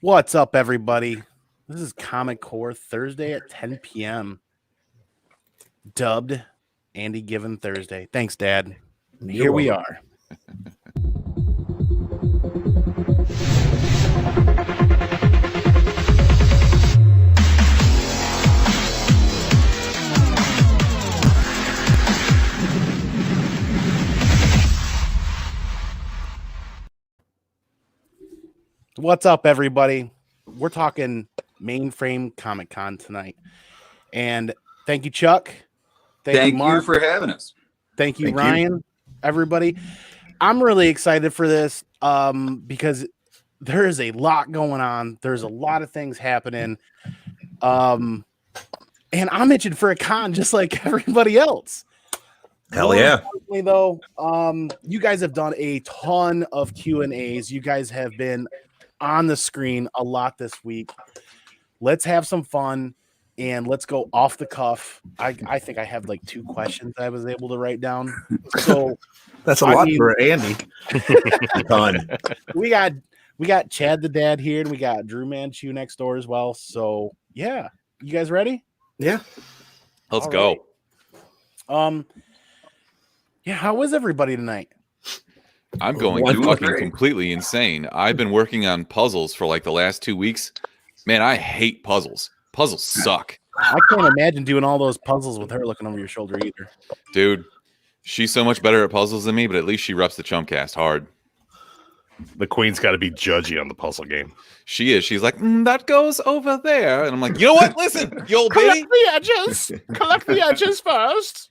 What's up, everybody? This is Comic Core Thursday at 10 p.m. Dubbed Andy Given Thursday. Thanks, Dad. Here we are. What's up, everybody? We're talking Mainframe Comic Con tonight. And thank you, Chuck. Thank you, Mark. You for having us. Thank you, Ryan, everybody. I'm really excited for this because there is a lot going on. There's a lot of things happening. And I'm itching for a con just like everybody else. Hell yeah. Though, you guys have done a ton of Q&As. You guys have been on the screen a lot this week. Let's have some fun and let's go off the cuff. I think I have like 2 questions I was able to write down. So that's a lot for Andy. We got Chad the Dad here, and we got DruManchu next door as well. So yeah, you guys ready? Yeah, let's go. Yeah, how was everybody tonight? I'm going fucking completely insane. I've been working on puzzles for like the last 2 weeks. Man, I hate puzzles. Puzzles suck. I can't imagine doing all those puzzles with her looking over your shoulder either. Dude, she's so much better at puzzles than me, but at least she reps the ChumpCast hard. The queen's got to be judgy on the puzzle game. She is. She's like, that goes over there. And I'm like, you know what? Listen, you old baby. Collect the edges first.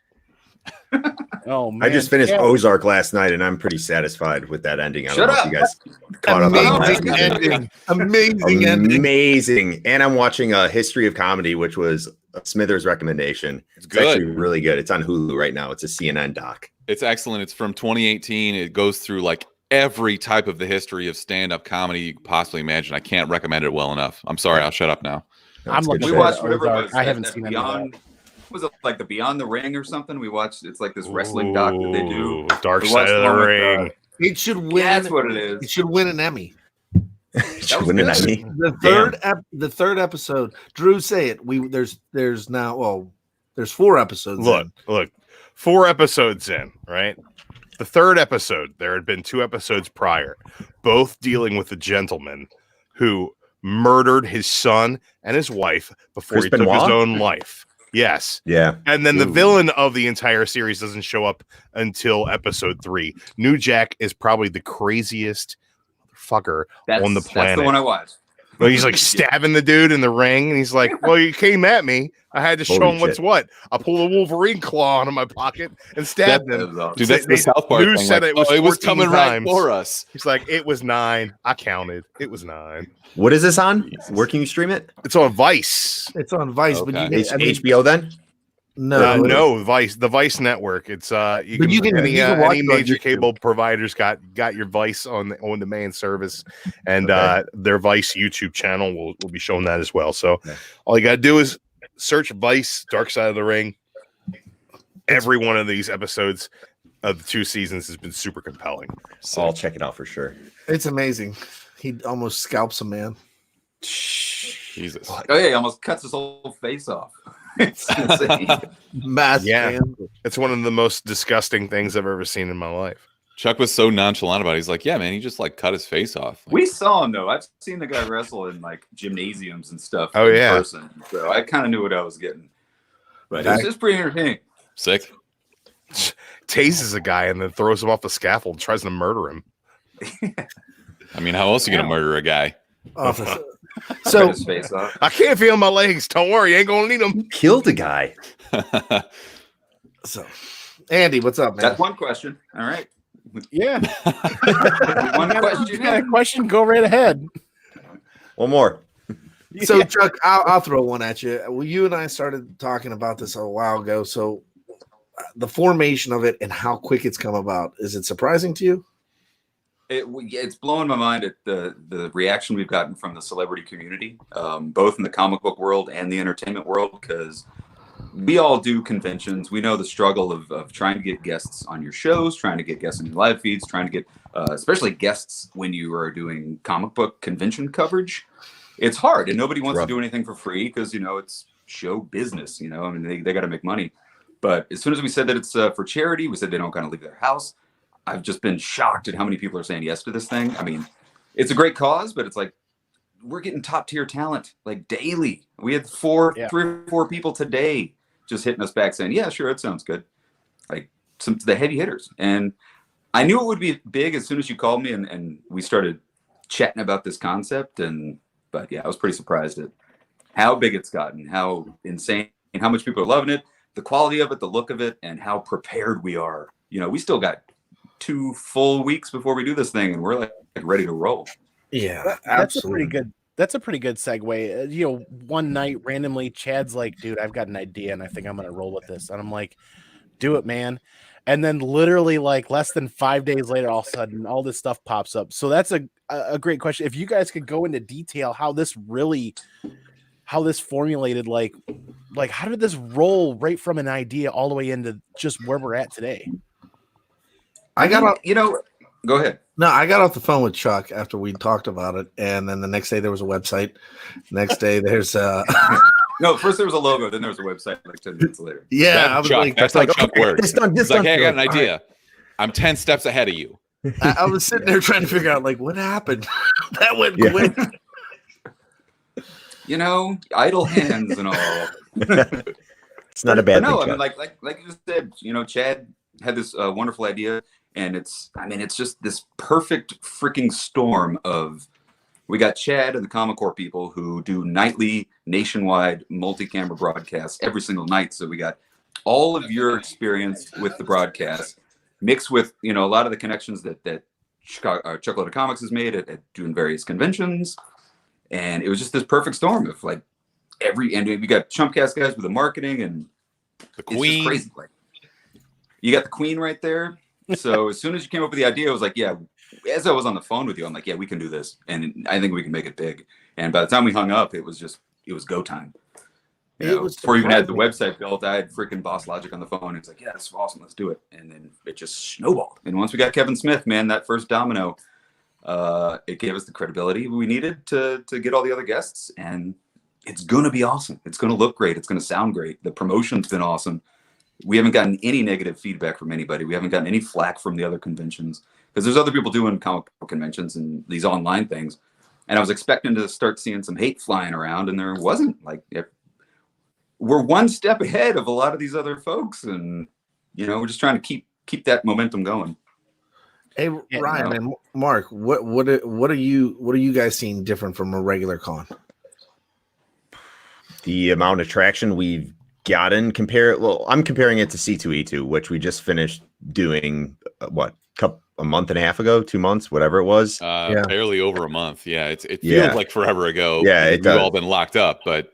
Oh man! I just finished Ozark last night, and I'm pretty satisfied with that ending. Shut up! You guys caught Amazing ending. Amazing ending. Amazing. And I'm watching a History of Comedy, which was a Smithers recommendation. It's actually really good. It's on Hulu right now. It's a CNN doc. It's excellent. It's from 2018. It goes through like every type of the history of stand-up comedy you could possibly imagine. I can't recommend it well enough. I'm sorry. I'll shut up now. We watched whatever it was. I haven't seen Beyond. Was it like the Beyond the Ring or something? We watched. It's like this wrestling doc that they do. Dark Side of the Ring. It should win. That's what it is. It should win an Emmy. It should win an Emmy. The third episode. Drew, say it. There's 4 episodes. Look, 4 episodes in, right? The third episode, there had been 2 episodes prior, both dealing with a gentleman who murdered his son and his wife before he took his own life. Yes. Yeah. And then the villain of the entire series doesn't show up until episode 3. New Jack is probably the craziest fucker on the planet. That's the one I watched. Well, he's like stabbing the dude in the ring, and he's like, well, you came at me. I had to show him what's what. I pulled a Wolverine claw out of my pocket and stabbed him. Dude, that's the South Park thing. Said like, it was coming right for us. He's like, it was 9. I counted. It was 9. What is this on? Where can you stream it? It's on Vice. It's on Vice, Okay. but you can, HBO then? No, Vice, the Vice network. It's you can any major cable providers got your Vice on the main service, and their Vice YouTube channel will be showing that as well. So all you gotta do is search Vice Dark Side of the Ring. Every one of these episodes of the 2 seasons has been super compelling. So I'll check it out for sure. It's amazing. He almost scalps a man. Jesus. Oh yeah, he almost cuts his whole face off. It's insane. It's one of the most disgusting things I've ever seen in my life. Chuck was so nonchalant about it. He's like, yeah, man, he just like cut his face off. Like, we saw him though. I've seen the guy wrestle in like gymnasiums and stuff. Oh in yeah. Person. So I kind of knew what I was getting. But it's just pretty entertaining. Sick. Tases a guy and then throws him off the scaffold, tries to murder him. I mean, how else are you gonna murder a guy? So his face off. I can't feel my legs. Don't worry, you ain't gonna need them. Killed a guy. So, Andy, what's up, man? That's one question. All right. Yeah. One question. You got a question? Go right ahead. One more. So, Chuck, I'll throw one at you. Well, you and I started talking about this a while ago. So, the formation of it and how quick it's come about, is it surprising to you? It's blowing my mind at the reaction we've gotten from the celebrity community, both in the comic book world and the entertainment world, because we all do conventions. We know the struggle of trying to get guests on your shows, trying to get guests on your live feeds, trying to get especially guests when you are doing comic book convention coverage. It's hard, and nobody wants to do anything for free because, you know, it's show business. You know, I mean, they got to make money. But as soon as we said that it's for charity, we said they don't kind of leave their house. I've just been shocked at how many people are saying yes to this thing. I mean, it's a great cause, but it's like we're getting top tier talent like daily. We had 3 or 4 people today just hitting us back saying, yeah, sure, it sounds good. Like the heavy hitters. And I knew it would be big as soon as you called me and we started chatting about this concept. But yeah, I was pretty surprised at how big it's gotten, how insane, and how much people are loving it, the quality of it, the look of it, and how prepared we are. You know, we still got 2 full weeks before we do this thing, and we're like ready to roll. Yeah, that's a pretty good. That's a pretty good segue. You know, one night randomly, Chad's like, "Dude, I've got an idea, and I think I'm gonna roll with this." And I'm like, "Do it, man!" And then literally, like less than 5 days later, all of a sudden, all this stuff pops up. So that's a great question. If you guys could go into detail how this formulated, like how did this roll right from an idea all the way into just where we're at today? Go ahead. No, I got off the phone with Chuck after we talked about it, and then the next day there was a website. Next day there's no, first there was a logo, then there was a website like 10 minutes later. Yeah, I was Chuck. like, that's how Chuck works. It's like, hey, I got an idea. Right. I'm 10 steps ahead of you. I was sitting there trying to figure out like what happened. That went quick. You know, idle hands and all. It's not a bad thing. No, I mean, like you just said, you know, Chad had this wonderful idea, and it's just this perfect freaking storm of. We got Chad and the Comic Corps people who do nightly, nationwide, multi-camera broadcasts every single night. So we got all of your experience with the broadcast mixed with, you know, a lot of the connections that Chocolate Comics has made at doing various conventions. And it was just this perfect storm of like and we got ChumpCast guys with the marketing and the Queen. It's just crazy. Like, you got the Queen right there. So as soon as you came up with the idea, I was like, yeah, as I was on the phone with you, I'm like, yeah, we can do this. And I think we can make it big. And by the time we hung up, it was go time. Before we even had the website built, I had freaking Boss Logic on the phone. It's like, yeah, this is awesome. Let's do it. And then it just snowballed. And once we got Kevin Smith, man, that first domino, it gave us the credibility we needed to get all the other guests. And it's going to be awesome. It's going to look great. It's going to sound great. The promotion's been awesome. We haven't gotten any negative feedback from anybody. We haven't gotten any flack from the other conventions because there's other people doing comic book conventions and these online things. And I was expecting to start seeing some hate flying around, and there wasn't. Like, we're one step ahead of a lot of these other folks, and you know, we're just trying to keep that momentum going. Hey, Ryan and Mark, what are you guys seeing different from a regular con? The amount of traction we've gotten I'm comparing it to C2E2, which we just finished doing a month and a half ago, 2 months, whatever it was. Barely over a month. Yeah, it feels like forever ago. Yeah, we've all been locked up, but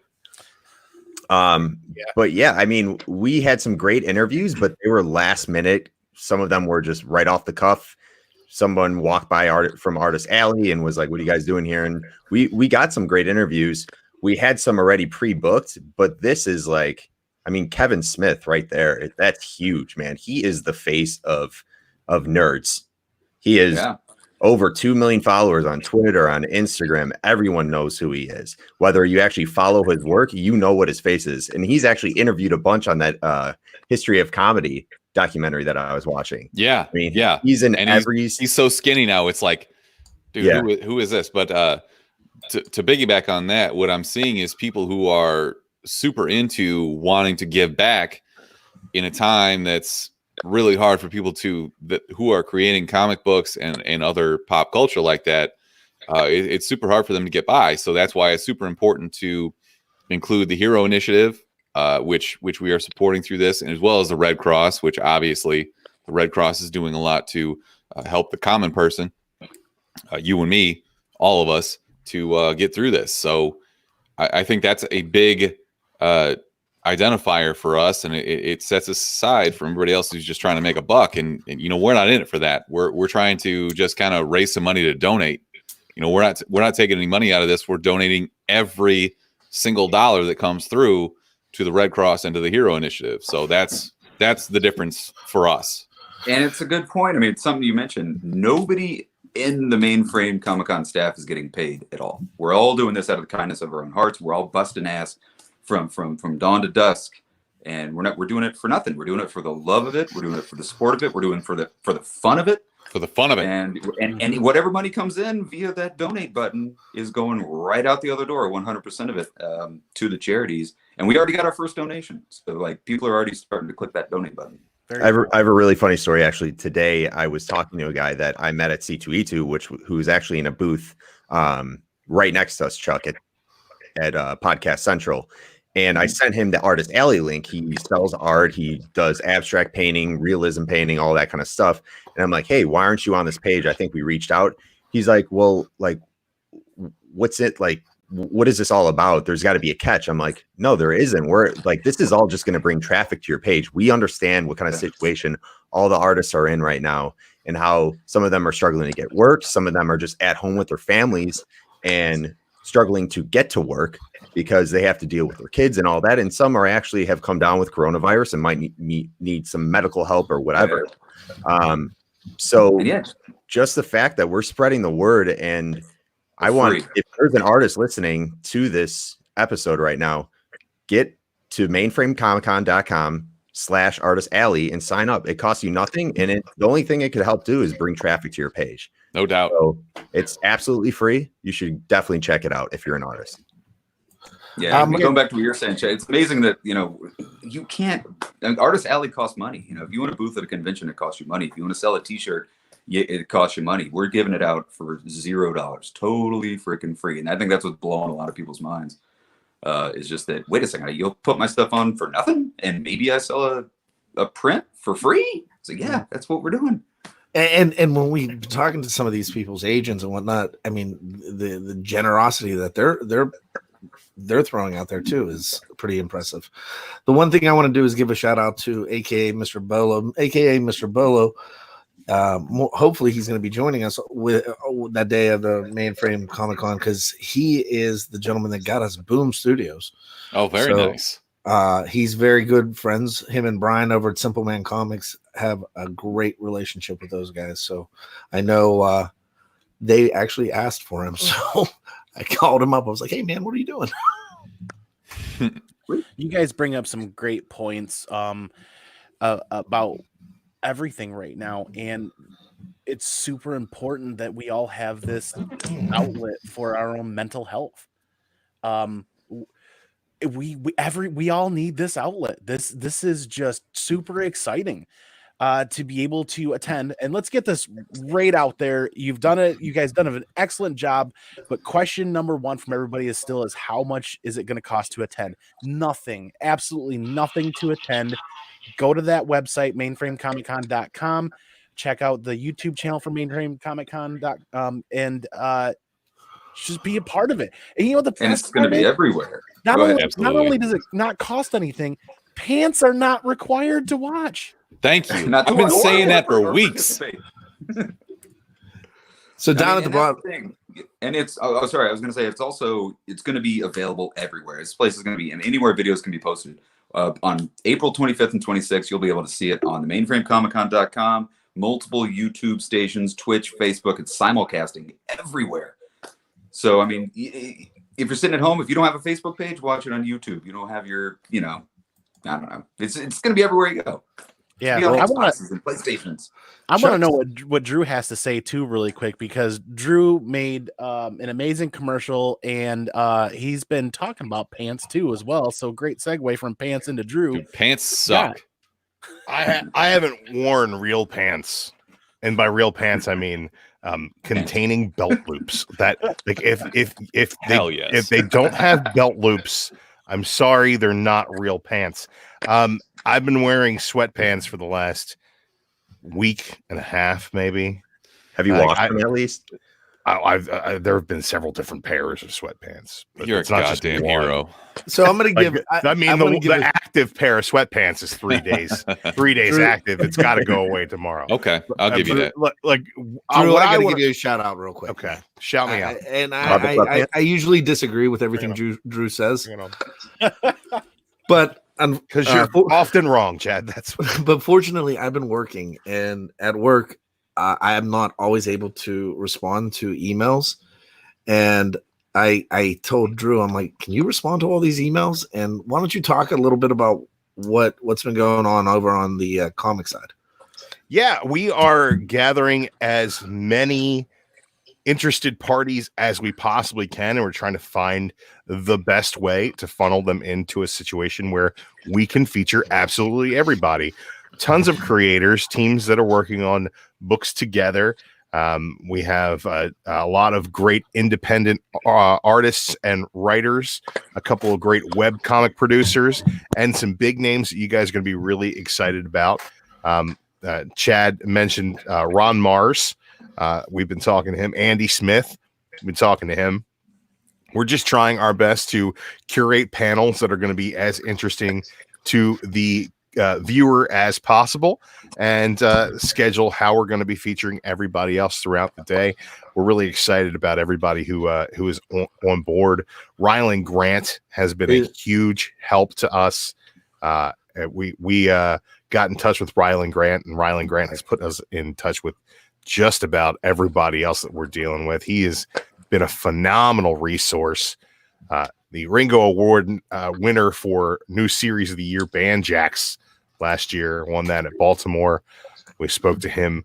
but yeah, I mean, we had some great interviews, but they were last minute. Some of them were just right off the cuff. Someone walked by from Artist Alley and was like, "What are you guys doing here?" And we got some great interviews. We had some already pre-booked, but this is like, I mean, Kevin Smith right there. That's huge, man. He is the face of nerds. He is over 2 million followers on Twitter, on Instagram. Everyone knows who he is. Whether you actually follow his work, you know what his face is. And he's actually interviewed a bunch on that History of Comedy documentary that I was watching. Yeah. I mean, he's in every. He's so skinny now. It's like, dude, who is this? But to piggyback on that, what I'm seeing is people who are super into wanting to give back in a time that's really hard for people who are creating comic books and other pop culture like that. It's super hard for them to get by. So that's why it's super important to include the Hero Initiative, which we are supporting through this, and as well as the Red Cross, which obviously the Red Cross is doing a lot to help the common person, you and me, all of us, to get through this. So I think that's a big identifier for us, and it sets us aside from everybody else who's just trying to make a buck. And you know, we're not in it for that. We're trying to just kind of raise some money to donate. You know, we're not taking any money out of this. We're donating every single dollar that comes through to the Red Cross and to the Hero Initiative. So that's the difference for us. And it's a good point. I mean, it's something you mentioned. Nobody in the Mainframe Comic Con staff is getting paid at all. We're all doing this out of the kindness of our own hearts. We're all busting ass from dawn to dusk, and we're doing it for nothing. We're doing it for the love of it. We're doing it for the support of it. We're doing it for the fun of it. For the fun of it. And whatever money comes in via that donate button is going right out the other door, 100% of it, to the charities. And we already got our first donation. So like people are already starting to click that donate button. I have a really funny story. Actually, today I was talking to a guy that I met at C2E2, who's actually in a booth right next to us, Chuck, at Podcast Central. And I sent him the Artist Alley link. He sells art. He does abstract painting, realism painting, all that kind of stuff. And I'm like, hey, why aren't you on this page? I think we reached out. He's like, well, like, what's it like? What is this all about? There's got to be a catch. I'm like, no, there isn't. We're like, this is all just going to bring traffic to your page. We understand what kind of situation all the artists are in right now and how some of them are struggling to get work. Some of them are just at home with their families and struggling to get to work because they have to deal with their kids and all that. And some are actually have come down with coronavirus and might need some medical help or whatever. So just the fact that we're spreading the word, and I want, if there's an artist listening to this episode right now, get to mainframecomiccon.com/artist alley and sign up. It costs you nothing. And the only thing it could help do is bring traffic to your page. No doubt. So it's absolutely free. You should definitely check it out if you're an artist. Yeah, going back to what you're saying, Chad, it's amazing that, you can't, Artist Alley costs money. If you want a booth at a convention, it costs you money. If you want to sell a t-shirt, it costs you money. We're giving it out for $0, totally freaking free. And I think that's what's blowing a lot of people's minds. Is just that, wait a second, you'll put my stuff on for nothing? And maybe I sell a print for free? So yeah, that's what we're doing. And when we talking to some of these people's agents and whatnot, I mean, the generosity that they're throwing out there too is pretty impressive. The one thing I want to do is give a shout out to AKA Mr. Bolo, hopefully he's going to be joining us with that day of the Mainframe Comic Con, because he is the gentleman that got us Boom Studios. Oh, very nice. He's very good friends. Him and Brian over at Simple Man Comics have a great relationship with those guys. So I know they actually asked for him. So I called him up. I was like, hey, man, what are you doing? You guys bring up some great points about everything right now. And it's super important that we all have this outlet for our own mental health. We all need this outlet. This is just super exciting to be able to attend. And let's get this right out there. You've done it. You guys done an excellent job. But question number one from everybody is how much is it going to cost to attend? Nothing, absolutely nothing to attend. Go to that website, mainframecomiccon.com. Check out the YouTube channel for mainframecomiccon.com and just be a part of it. And you know the and it's going to be everywhere. Not only does it not cost anything, pants are not required to watch. Thank you. I've been saying that for weeks. So down at the bottom, and it's sorry, I was going to say it's going to be available everywhere. This place is going to be anywhere videos can be posted. On April 25th and 26th, you'll be able to see it on the mainframecomiccon.com, multiple YouTube stations, Twitch, Facebook. It's simulcasting everywhere. So, I mean, if you're sitting at home, if you don't have a Facebook page, watch it on YouTube. You don't have your, I don't know. It's going to be everywhere you go. Yeah, I want to know what Drew has to say too, really quick, because Drew made an amazing commercial, and he's been talking about pants too as well. So great segue from pants into Drew. Dude, pants suck. Yeah. I haven't worn real pants, and by real pants I mean containing belt loops. That like if they don't have belt loops, I'm sorry, they're not real pants. I've been wearing sweatpants for the last week and a half, maybe. Have you washed them at least? There have been several different pairs of sweatpants. But you're a goddamn hero. So I'm going to give. The active pair of sweatpants is 3 days. 3 days active. It's got to go away tomorrow. Okay, I'll give you that. Drew, I got to give you a shout out real quick. Okay, shout me out. And I usually disagree with everything Drew says. But because you're often wrong, Chad. That's but fortunately, I've been working, and at work, I am not always able to respond to emails. And I told Drew, I'm like, can you respond to all these emails? And why don't you talk a little bit about what's been going on over on the comic side? Yeah, we are gathering as many interested parties as we possibly can, and we're trying to find the best way to funnel them into a situation where we can feature absolutely everybody. Tons of creators, teams that are working on books together. We have a lot of great independent artists and writers, a couple of great web comic producers, and some big names that you guys are going to be really excited about. Chad mentioned Ron Mars. We've been talking to him. Andy Smith, we've been talking to him. We're just trying our best to curate panels that are going to be as interesting to the viewer as possible, and schedule how we're going to be featuring everybody else throughout the day. We're really excited about everybody who is on board. Rylan Grant has been a huge help to us. We got in touch with Rylan Grant, and Rylan Grant has put us in touch with just about everybody else that we're dealing with. He has been a phenomenal resource. The Ringo Award winner for New Series of the Year, Banjax, last year, won that at Baltimore. We spoke to him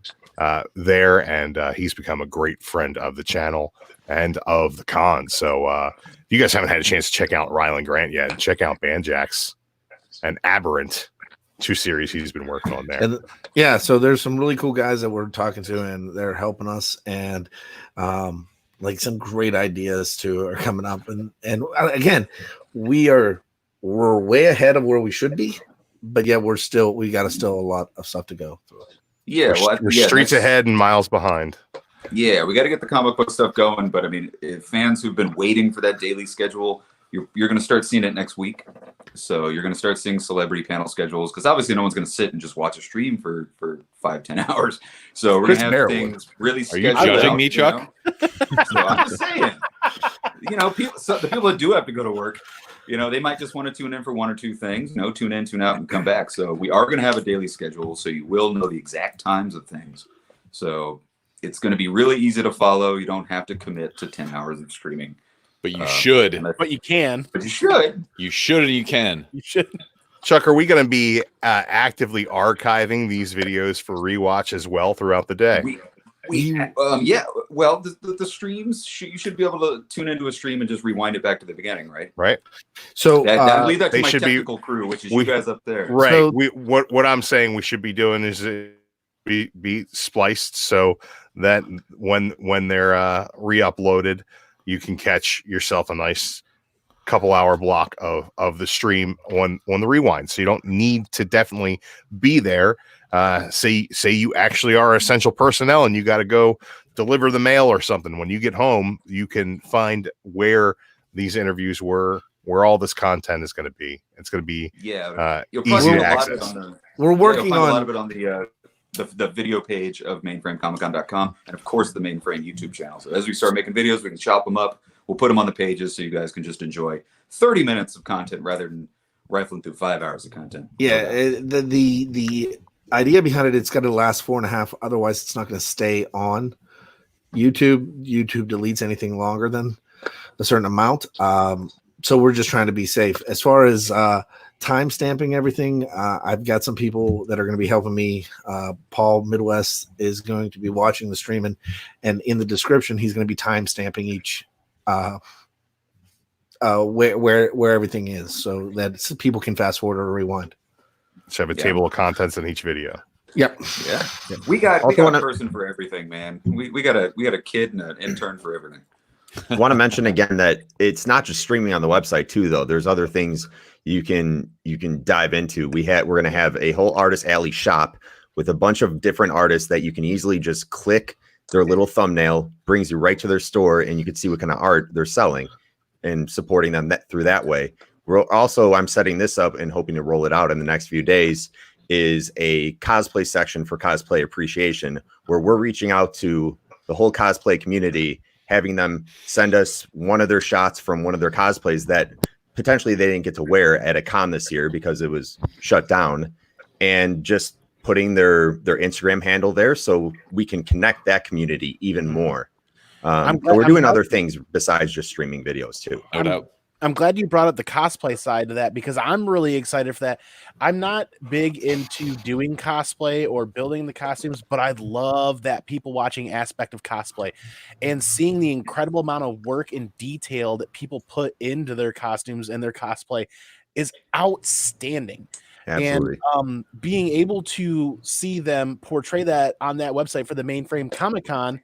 there, and he's become a great friend of the channel and of the con. So if you guys haven't had a chance to check out Rylan Grant yet, check out Banjax and Aberrant, 2 series he's been working on there. And yeah, so there's some really cool guys that we're talking to, and they're helping us, and like some great ideas too are coming up. And again, we're way ahead of where we should be, but yeah, we got still a lot of stuff to go through. Yeah, we're streets ahead and miles behind. Yeah, we got to get the comic book stuff going. But I mean, if fans who've been waiting for that daily schedule, you're going to start seeing it next week. So you're going to start seeing celebrity panel schedules, because obviously no one's going to sit and just watch a stream for 5-10 hours. So we're going to have things really scheduled. Are you judging me, Chuck? So I'm just saying, the people that do have to go to work, they might just want to tune in for 1 or 2 things, tune in, tune out, and come back. So we are going to have a daily schedule, so you will know the exact times of things. So it's going to be really easy to follow. You don't have to commit to 10 hours of streaming. But you should. But you can. But you should. You should and you can. You should. Chuck, are we going to be actively archiving these videos for rewatch as well throughout the day? Yeah. Well, the streams, you should be able to tune into a stream and just rewind it back to the beginning, right? Right. So I leave that to my technical crew, which is you guys up there. Right. So, what I'm saying we should be doing is be spliced so that when they're re-uploaded, you can catch yourself a nice couple-hour block of the stream on the rewind. So you don't need to definitely be there. Say you actually are essential personnel and you got to go deliver the mail or something. When you get home, you can find where these interviews were, where all this content is going to be. It's going to be easy to access. We're working on a lot of it on the video page of MainframeComicCon.com, and of course the Mainframe YouTube channel. So as we start making videos, we can chop them up. We'll put them on the pages so you guys can just enjoy 30 minutes of content rather than rifling through 5 hours of content. Yeah, the idea behind it's got to last 4.5. Otherwise, it's not going to stay on YouTube. YouTube deletes anything longer than a certain amount. So we're just trying to be safe. As far as time stamping everything, I've got some people that are going to be helping me. Paul Midwest is going to be watching the stream, and in the description he's going to be time stamping each where everything is, so that people can fast forward or rewind. So have a table of contents in each video. Yep. Yeah. We got a person for everything, man. We got a kid and an intern for everything. I want to mention again that it's not just streaming on the website too, though. There's other things you can dive into. We're going to have a whole artist alley shop with a bunch of different artists that you can easily just click their little thumbnail, brings you right to their store, and you can see what kind of art they're selling and supporting them through that way. I'm setting this up and hoping to roll it out in the next few days, is a cosplay section for cosplay appreciation, where we're reaching out to the whole cosplay community, having them send us one of their shots from one of their cosplays that potentially they didn't get to wear at a con this year because it was shut down, and just putting their Instagram handle there so we can connect that community even more. We're doing other things besides just streaming videos too. No doubt. I'm glad you brought up the cosplay side of that, because I'm really excited for that. I'm not big into doing cosplay or building the costumes, but I love that people watching aspect of cosplay and seeing the incredible amount of work and detail that people put into their costumes and their cosplay is outstanding. Absolutely. And being able to see them portray that on that website for the Mainframe Comic Con,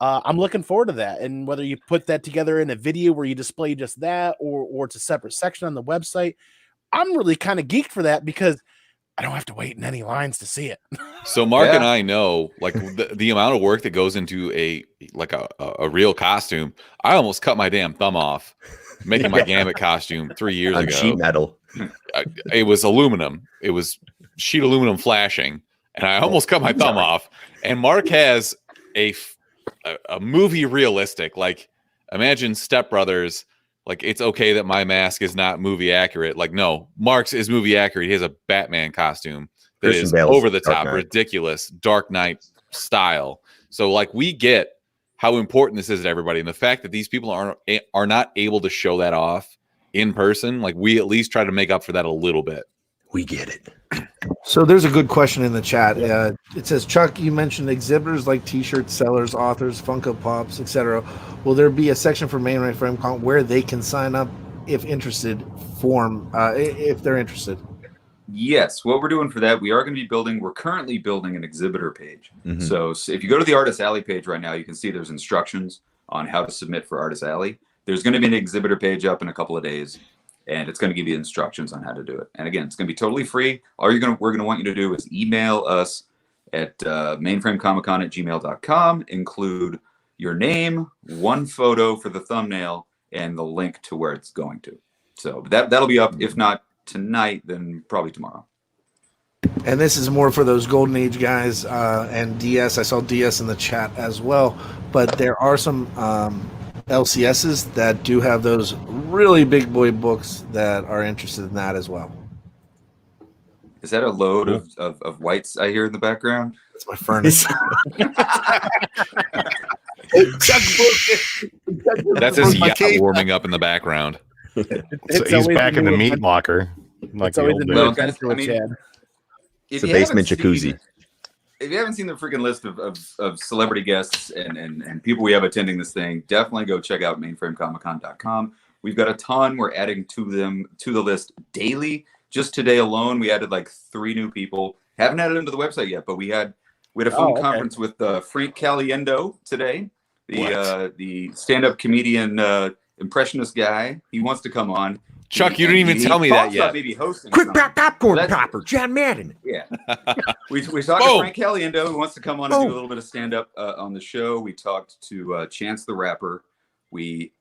I'm looking forward to that. And whether you put that together in a video where you display just that, or it's a separate section on the website, I'm really kind of geeked for that because I don't have to wait in any lines to see it. So Mark and I know, like, the amount of work that goes into a real costume. I almost cut my damn thumb off making my Gambit costume 3 years ago. Sheet metal. It was aluminum. It was sheet aluminum flashing, and I almost cut my thumb off. And Mark has a movie realistic, like, imagine Step Brothers. Like, it's okay that my mask is not movie accurate. Like, no, Mark's is movie accurate. He has a Batman costume that is over the top, ridiculous, Dark Knight style. So, like, we get how important this is to everybody, and the fact that these people are not able to show that off in person. Like, we at least try to make up for that a little bit. We get it. So there's a good question in the chat. It says, Chuck, you mentioned exhibitors like T-shirt sellers, authors, Funko Pops, etc. Will there be a section for Mainframe Con where they can sign up if interested? If they're interested. Yes, what we're doing for that, we're currently building an exhibitor page. Mm-hmm. So if you go to the Artist Alley page right now, you can see there's instructions on how to submit for Artist Alley. There's going to be an exhibitor page up in a couple of days, and it's going to give you instructions on how to do it. And again, it's going to be totally free. All we're going to want you to do is email us at mainframecomiccon@gmail.com, include your name, one photo for the thumbnail, and the link to where it's going to. So that'll be up, if not tonight, then probably tomorrow. And this is more for those Golden Age guys and DS. I saw DS in the chat as well, but there are some LCSs that do have those really big boy books that are interested in that as well. Is that a load of whites I hear in the background? That's my furnace. That's his yacht warming up in the background. So he's back in the meat locker. Like the old guys, it's a basement jacuzzi. If you haven't seen the freaking list of celebrity guests and people we have attending this thing, definitely go check out mainframecomiccon.com. We've got a ton. We're adding to the list daily. Just today alone, we added like 3 new people. Haven't added them to the website yet, but we had a phone conference with Frank Caliendo today, the stand-up comedian impressionist guy. He wants to come on. Chuck, you didn't even tell me that yet. Maybe hosting. Quick popcorn popper, John Madden. Yeah, we talked to Frank Caliendo, who wants to come on and do a little bit of stand up on the show. We talked to Chance the Rapper. We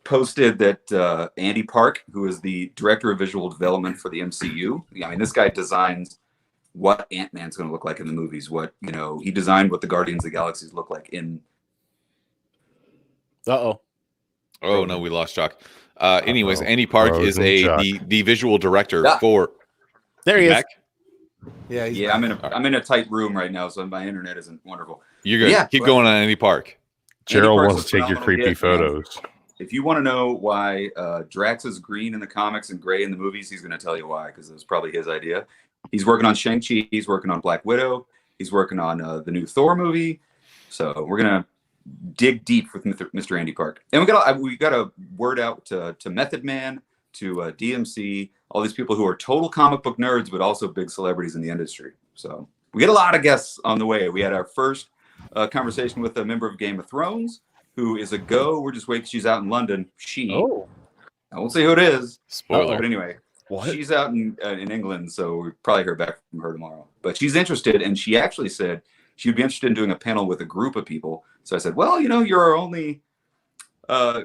posted that Andy Park, who is the director of visual development for the MCU. I mean, this guy designs what Ant-Man's going to look like in the movies. He designed what the Guardians of the Galaxies look like in. Oh no, we lost Chuck. Anyways, Andy Park is the visual director for. There he is. Yeah, I'm in a tight room right now, so my internet isn't wonderful. You're good. Yeah, keep going on Andy Park. Gerald wants to take your creepy photos. If you want to know why Drax is green in the comics and gray in the movies, he's going to tell you why, because it was probably his idea. He's working on Shang-Chi. He's working on Black Widow. He's working on the new Thor movie. So we're going to dig deep with Mr. Andy Park. And we got a word out to Method Man, to DMC, all these people who are total comic book nerds, but also big celebrities in the industry. So we get a lot of guests on the way. We had our first conversation with a member of Game of Thrones, who is a go. We're just waiting. She's out in London. I won't say who it is. Spoiler. But anyway, she's out in England, so we probably hear back from her tomorrow. But she's interested, and she actually said she would be interested in doing a panel with a group of people. So I said, well, you're our only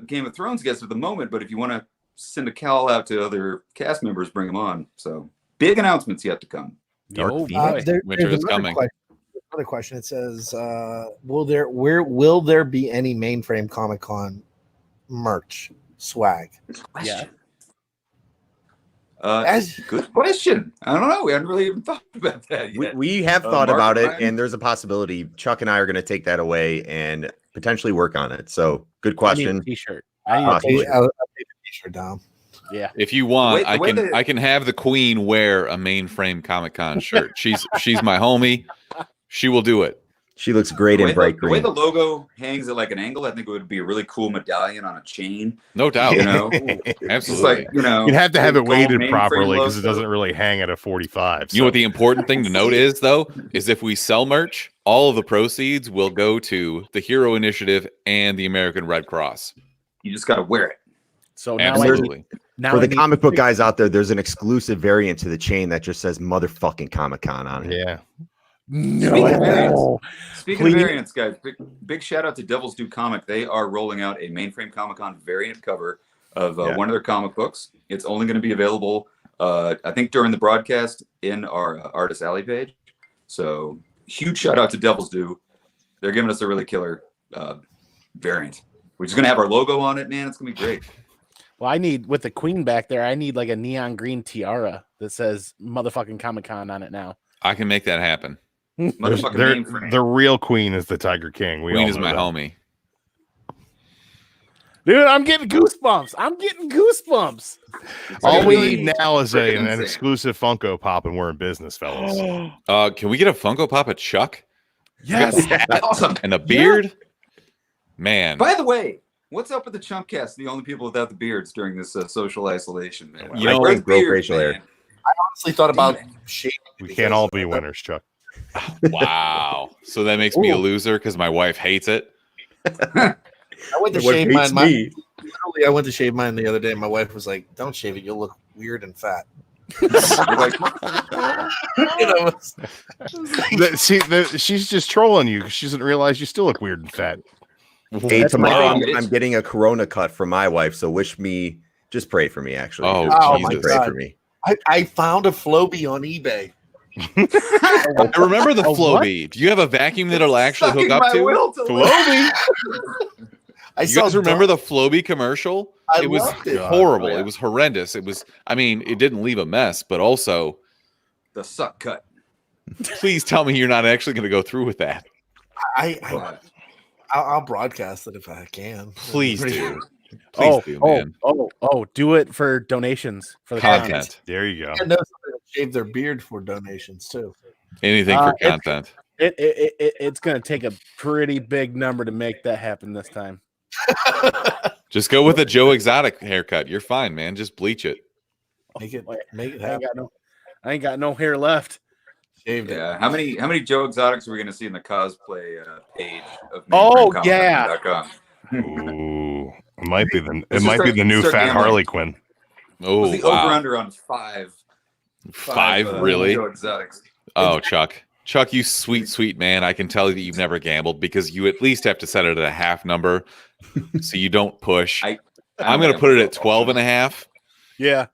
Game of Thrones guest at the moment, but if you want to send a call out to other cast members, bring them on. So big announcements yet to come. Winter is coming. Another question. It says, will there be any Mainframe Comic Con merch swag? Yeah. Good question. I don't know. We hadn't really even thought about that yet. We have thought about it, Ryan? and there's a possibility. Chuck and I are going to take that away and potentially work on it. So, good question. I need a t-shirt. I need I'll a take t-shirt. a t-shirt down. Yeah. If you want, The way I can have the Queen wear a Mainframe Comic Con shirt. She's my homie. She will do it. She looks great in bright The way green. the logo hangs at like an angle, I think it would be a really cool medallion on a chain. No doubt. You know, Absolutely. Just like, you know, You'd have to have it gold weighted Mainframe properly because it logo. doesn't really hang at a 45. You know what the important thing to note is, though, is if we sell merch, all of the proceeds will go to the Hero Initiative and the American Red Cross. You just got to wear it. So now Absolutely. For the comic book guys out there, there's an exclusive variant to the chain that just says motherfucking Comic-Con on it. Yeah. Speaking of variants, guys, big shout out to Devil's Due Comic. They are rolling out a Mainframe Comic Con variant cover of one of their comic books. It's only going to be available, I think, during the broadcast in our Artist Alley page. So huge shout out to Devil's Due. They're giving us a really killer variant. We're just going to have our logo on it, man. It's going to be great. Well, I need, with the Queen back there, I need like a neon green tiara that says motherfucking Comic-Con on it now. I can make that happen. Motherfucking Mainframe. The real Queen is the Tiger King. Queen is my homie. Dude, I'm getting goosebumps. All we need now is an exclusive Funko Pop, and we're in business, fellas. Can we get a Funko Pop of Chuck? Yes. Awesome. And a beard? Man. By the way, what's up with the ChumpCast? The only people without the beards during this social isolation, man. You know, Where's broke beards, facial hair. man? I honestly thought about shaving. We can't all be winners, Chuck. Wow. So that makes me a loser because my wife hates it. I went to What shave hates mine. me? Literally, I went to shave mine the other day. My wife was like, "Don't shave it. You'll look weird and fat." You're like, You know, She's just trolling you because she doesn't realize you still look weird and fat. Hey, That's tomorrow my thing. I'm getting a Corona cut from my wife, so wish me, just pray for me, actually. Oh, Oh, Just my pray God. for me. I found a Flowbee on eBay. I remember the A what? Flowbee. Do you have a vacuum that'll actually hook sucking up my to? will to live. Flowbee. I You guys remember the Flowbee commercial? I It was loved it. horrible. Oh, yeah. It was horrendous. It was, I mean, it didn't leave a mess, but also, The suck cut. please tell me you're not actually going to go through with that. I'll broadcast it if I can. Please Pretty- do. Please do, man. Do it for donations for the Content. There you go. I know somebody that shave their beard for donations too. Anything for content. It's going to take a pretty big number to make that happen this time. Just go with a Joe Exotic haircut. You're fine, man. Just bleach it. Make it I happen. ain't got no hair left. Shaved it. Yeah. How many Joe Exotics are we going to see in the cosplay page of Oh, mainframecomic.com? Ooh, it might be the Let's new start Fat gambling. Harley Quinn. Oh, What's the wow. over-under on five Really? Joe Exotics? Oh, Chuck. Chuck, you sweet, sweet man. I can tell that you've never gambled because you at least have to set it at a half number so you don't push. I'm going to put it at 12 and a half. Yeah.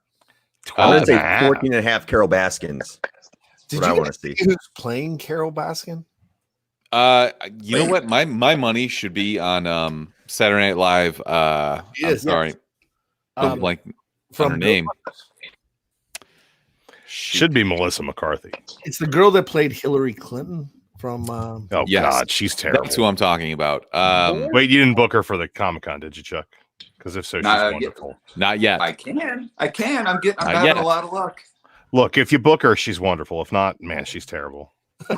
I'm going to say 12.5. 14 and a half Carol Baskins. Did What I you want to see. see who's playing Carol Baskin? You know what? My money should be on Saturday Night Live. I'm Yes. sorry. I'm blank on her name. Should be Melissa McCarthy. It's the girl that played Hillary Clinton from. Oh Yes. God, she's terrible. That's who I'm talking about. Wait, you didn't book her for the Comic-Con, did you, Chuck? Because if so, she's Not wonderful. Not yet. I can. I'm Not having yet. a lot of luck. Look, if you book her, she's wonderful. If not, man, she's terrible. I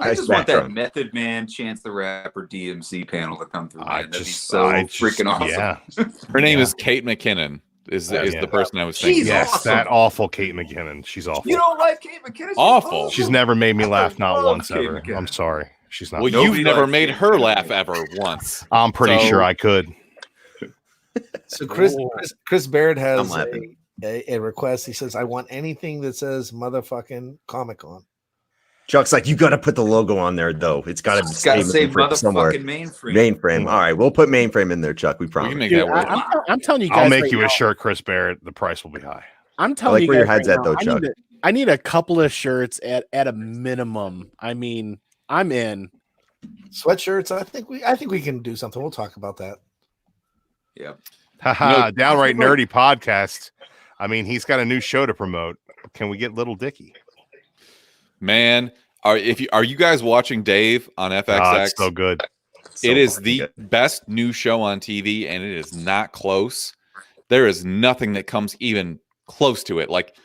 Nice just want that background. Method Man, Chance the Rapper, DMC panel to come through. I Man. That'd be just, so I just- freaking awesome. Yeah, Her name Yeah. is Kate McKinnon. Is Yeah. the person I was thinking? She's yes, awesome. that awful Kate McKinnon. She's awful. You don't like Kate McKinnon? She's Awful. awesome. She's never made me laugh, not love once Kate ever. McKinnon. I'm sorry, she's not. Well, Nobody you've never likes made Kate her McKinnon. laugh ever once. I'm pretty So- sure I could. So Chris Barrett has I'm laughing. a request. He says, "I want anything that says motherfucking Comic Con." Chuck's like, you got to put the logo on there, though. It's got to It's got to say somewhere. motherfucking mainframe. Mainframe. All right, we'll put mainframe in there, Chuck. We We promise. can make Dude, that work. I'm telling you guys. I'll make right you now, a shirt, Chris Barrett. The price will be high. I'm I telling like you where your guys head's right at, though, now, Chuck. I need a couple of shirts at a minimum. I mean, I'm in. Sweatshirts. I think we can do something. We'll talk about that. Yep. Haha, downright nerdy podcast. I mean, he's got a new show to promote. Can we get Little Dicky? Man, are you guys watching Dave on FXX? It's so good. It is the best new show on TV, and it is not close. There is nothing that comes even close to it. Like,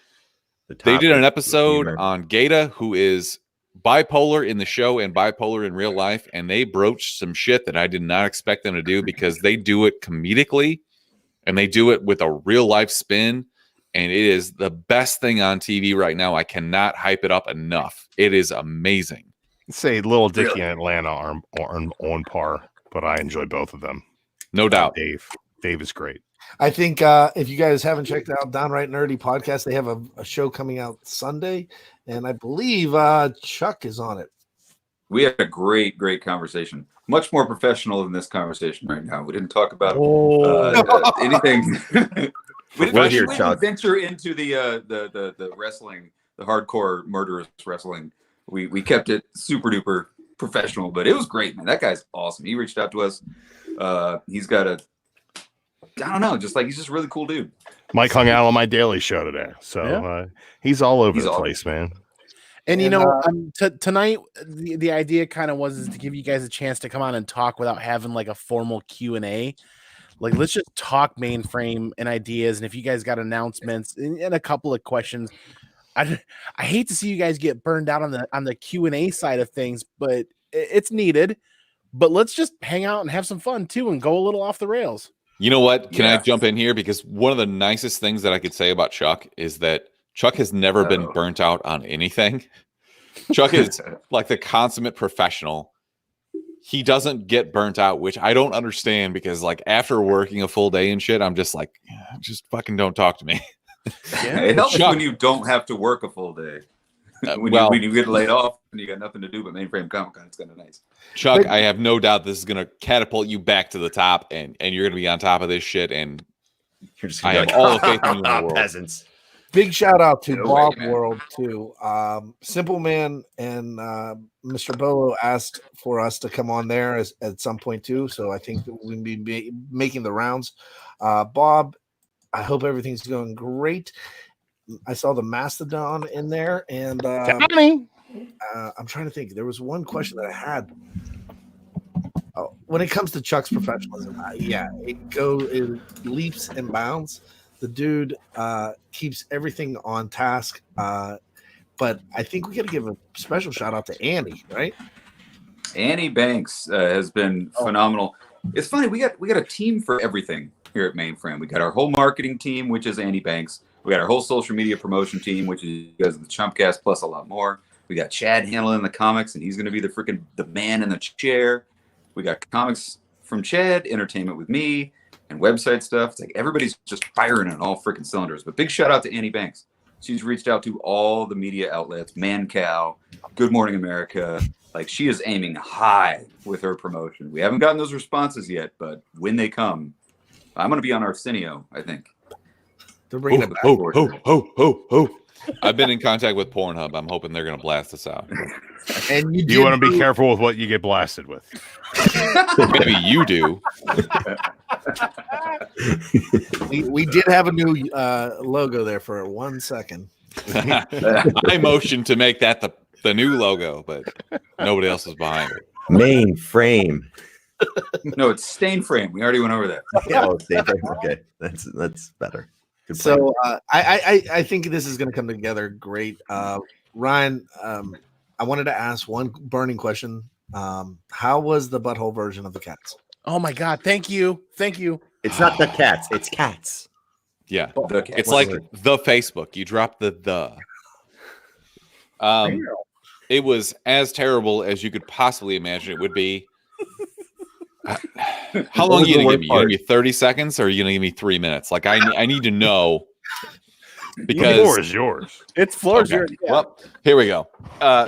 they did an episode on Gata, who is bipolar in the show and bipolar in real life, and they broached some shit that I did not expect them to do, because they do it comedically and they do it with a real life spin, and it is the best thing on TV right now. I cannot hype it up enough. It is amazing. Say Little Dicky and Atlanta are on par, but I enjoy both of them. No doubt. Dave is great. I think if you guys haven't checked out Downright Nerdy Podcast, they have a show coming out Sunday, and I believe Chuck is on it. We had a great conversation. Much more professional than this conversation right now. We didn't talk about anything. we didn't venture into the wrestling, the hardcore murderous wrestling. We kept it super duper professional, but it was great, man. That guy's awesome. He reached out to us. He's got I don't know, he's just a really cool dude. Mike hung out on my daily show today, so he's all over the place, man. And tonight the idea kind of was to give you guys a chance to come on and talk without having like a formal Q&A. Like, let's just talk mainframe and ideas, and if you guys got announcements and a couple of questions. I hate to see you guys get burned out on the Q&A side of things, but it's needed. But let's just hang out and have some fun too, and go a little off the rails. You know what? Can I jump in here? Because one of the nicest things that I could say about Chuck is that Chuck has never been burnt out on anything. Chuck is like the consummate professional. He doesn't get burnt out, which I don't understand, because like after working a full day and shit, I'm just like, just fucking don't talk to me. It helps when you don't have to work a full day. When you get laid off and you got nothing to do but Mainframe Comic Con, it's kind of nice. Chuck, I have no doubt this is going to catapult you back to the top, and you're going to be on top of this shit. And I have all the faith in you in the world. Peasants. Big shout out to Bob World too. Simple Man and Mr. Bolo asked for us to come on there at some point too, so I think we'll be making the rounds. Bob, I hope everything's going great. I saw the Mastodon in there, and I'm trying to think. There was one question that I had. When it comes to Chuck's professionalism, it leaps and bounds. The dude keeps everything on task. But I think we got to give a special shout out to Andy, right? Annie Banks has been phenomenal. It's funny, we got a team for everything here at Mainframe. We got our whole marketing team, which is Annie Banks. We got our whole social media promotion team, which is you guys the ChumpCast plus a lot more. We got Chad handling the comics, and he's going to be the man in the chair. We got comics from Chad, entertainment with me, and website stuff. It's like everybody's just firing on all freaking cylinders. But big shout out to Annie Banks. She's reached out to all the media outlets, ManCow, Good Morning America. Like, she is aiming high with her promotion. We haven't gotten those responses yet, but when they come, I'm going to be on Arsenio, I think. They're bringing it back. I've been in contact with Pornhub. I'm hoping they're going to blast us out. And you want to be careful with what you get blasted with. Maybe you do. we did have a new logo there for 1 second. I motioned to make that the new logo, but nobody else is behind it. Mainframe. No, it's Stain Frame. We already went over that. Oh, Stain Frame. Okay, that's better. Good so I think this is going to come together great. Ryan, I wanted to ask one burning question. How was the butthole version of the cats? Oh my God! Thank you. It's not the cats; it's cats. Yeah, it's like the Facebook. You drop the. It was as terrible as you could possibly imagine it would be. How long are you gonna give me? You gonna give me 30 seconds, or are you gonna give me 3 minutes? Like I need to know, because the floor is yours. It's floor yours. Yeah. Well, here we go.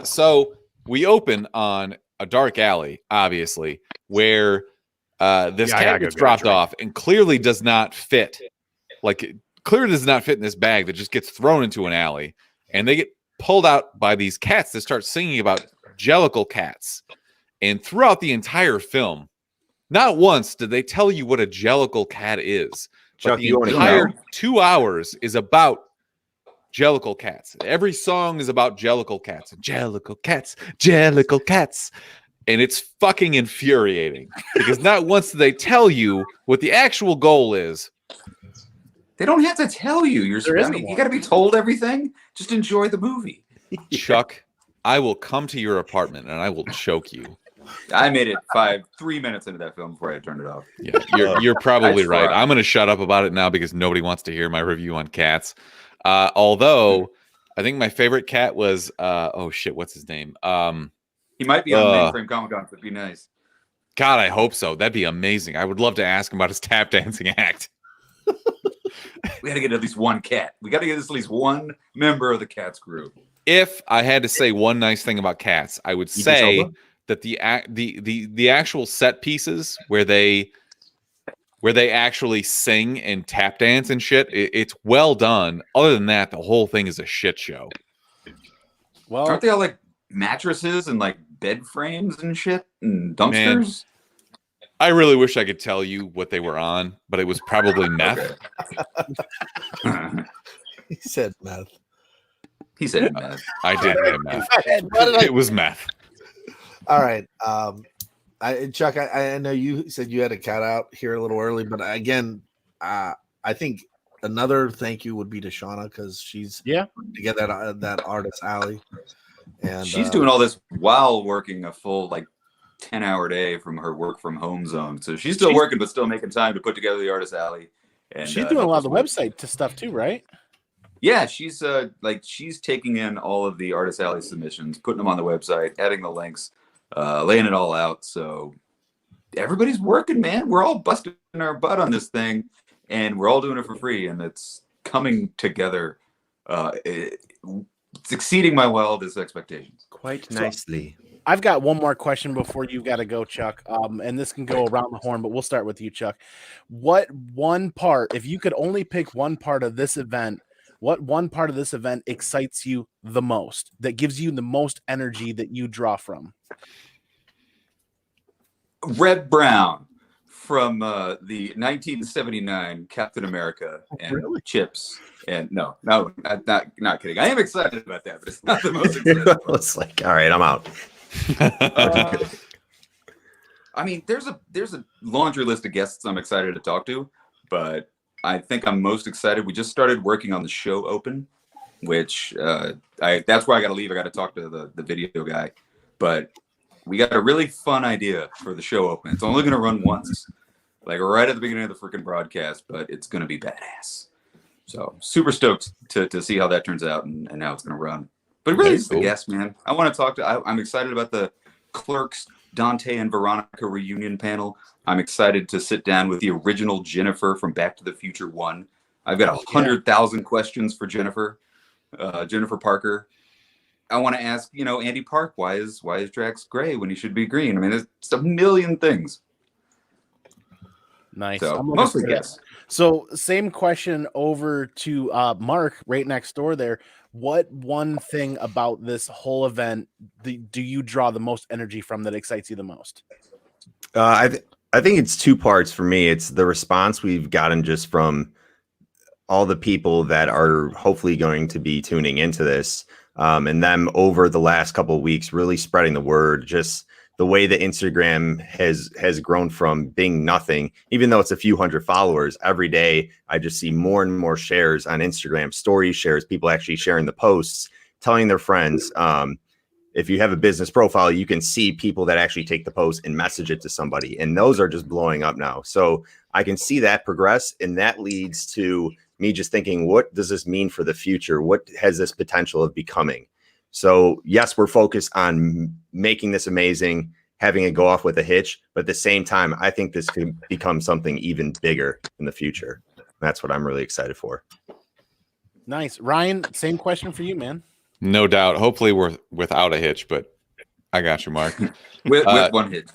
So we open on a dark alley, obviously, where this cat gets dropped off and clearly does not fit. Like, it clearly does not fit in this bag that just gets thrown into an alley, and they get pulled out by these cats that start singing about Jellicle cats. And throughout the entire film, not once did they tell you what a Jellicle cat is. Chuck, the you want to entire know? 2 hours is about Jellicle cats. Every song is about Jellicle cats. Jellicle cats, Jellicle cats. And it's fucking infuriating because not once do they tell you what the actual goal is. They don't have to tell you. You got to be told everything. Just enjoy the movie. Chuck, I will come to your apartment and I will choke you. I made it 3 minutes into that film before I turned it off. Yeah, you're probably right. I'm going to shut up about it now because nobody wants to hear my review on cats. Although I think my favorite cat was oh shit, what's his name? He might be on Mainframe Comic Con. It'd be nice. God, I hope so. That'd be amazing. I would love to ask him about his tap dancing act. We got to get at least one cat. We got to get at least one member of the Cats group. If I had to say one nice thing about cats, I would say that the actual set pieces where they actually sing and tap dance and shit, it's well done. Other than that, the whole thing is a shit show. Well, aren't they all like mattresses and like bed frames and shit and dumpsters? Man, I really wish I could tell you what they were on, but it was probably meth. He said meth. He said meth. I did say meth. It was meth. All right. Chuck, I know you said you had a cat out here a little early, but again, I think another thank you would be to Shauna because she's to get that artist alley. And she's doing all this while working a full 10-hour day from her work from home zone. So she's still working, but still making time to put together the artist alley. And she's doing a lot of the website stuff too, right? Yeah, she's she's taking in all of the artist alley submissions, putting them on the website, adding the links, laying it all out. So everybody's working, man. We're all busting our butt on this thing, and we're all doing it for free, and it's coming together. It's exceeding my wildest expectations. Quite nicely. So, I've got one more question before you got to go, Chuck. And this can go around the horn, but we'll start with you, Chuck. What one part, if you could only pick one part of this event, what one part of this event excites you the most, that gives you the most energy that you draw from? Red Brown from the 1979 Captain America and Chips. And no, not kidding. I am excited about that, but it's not the most exciting. It's like, all right, I'm out. I mean, there's a laundry list of guests I'm excited to talk to, but I think I'm most excited. We just started working on the show open, which that's where I got to leave. I got to talk to the video guy, but we got a really fun idea for the show open. It's only going to run once, right at the beginning of the freaking broadcast, but it's going to be badass. So super stoked to see how that turns out and how it's going to run. But really, it's the guest, man. I want to talk to. I'm excited about the Clerks, Dante and Veronica reunion panel. I'm excited to sit down with the original Jennifer from Back to the Future 1. I've got 100,000 questions for Jennifer Parker. I want to ask, Andy Park, why is Drax gray when he should be green? I mean, there's a million things. Nice. So mostly guess. So same question over to Mark right next door there. What one thing about this whole event do you draw the most energy from that excites you the most? I think it's two parts for me. It's the response we've gotten just from all the people that are hopefully going to be tuning into this, and them over the last couple of weeks really spreading the word. Just the way that Instagram has grown from being nothing, even though it's a few hundred followers, every day I just see more and more shares on Instagram, story shares, people actually sharing the posts, telling their friends. If you have a business profile, you can see people that actually take the post and message it to somebody. And those are just blowing up now. So I can see that progress. And that leads to me just thinking, what does this mean for the future? What has this potential of becoming? So yes, we're focused on making this amazing, having it go off with a hitch. But at the same time, I think this could become something even bigger in the future. That's what I'm really excited for. Nice. Ryan, same question for you, man. No doubt. Hopefully we're without a hitch, but I got you, Mark. with one hitch.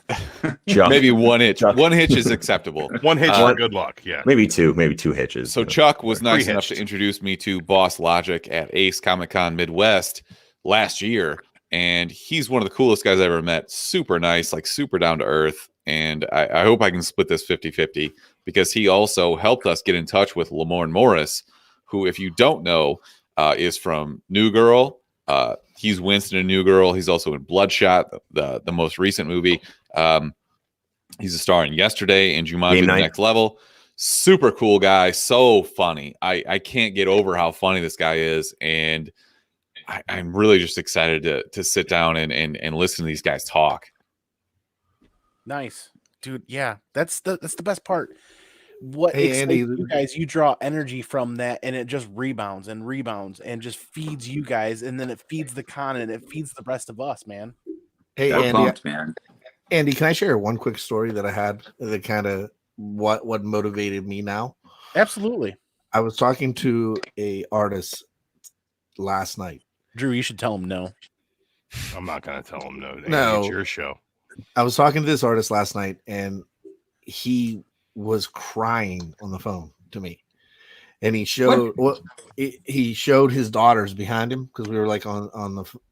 Maybe one hitch. One hitch is acceptable. One hitch, good luck. Yeah. Maybe two hitches. So Chuck was nice enough to introduce me to Boss Logic at Ace Comic Con Midwest last year. And he's one of the coolest guys I ever met. Super nice, super down to earth. And I hope I can split this 50-50 because he also helped us get in touch with Lamorne Morris, who, if you don't know, is from New Girl. He's Winston in New Girl. He's also in Bloodshot, the most recent movie. He's a star in Yesterday and Jumanji: The Next Level. Super cool guy, so funny. I can't get over how funny this guy is, and I'm really just excited to sit down and listen to these guys talk. Nice, dude. Yeah, that's the best part. What Hey, Andy, you guys, you draw energy from that, and it just rebounds and just feeds you guys, and then it feeds the con and it feeds the rest of us, man. Hey, We're Andy, pumped, man. Andy, can I share one quick story that I had that kind of what motivated me now? Absolutely. I was talking to a artist last night. Drew, you should tell him no. I'm not gonna tell him no. No. It's your show. I was talking to this artist last night, and he was crying on the phone to me, and he showed he showed his daughters behind him because we were like on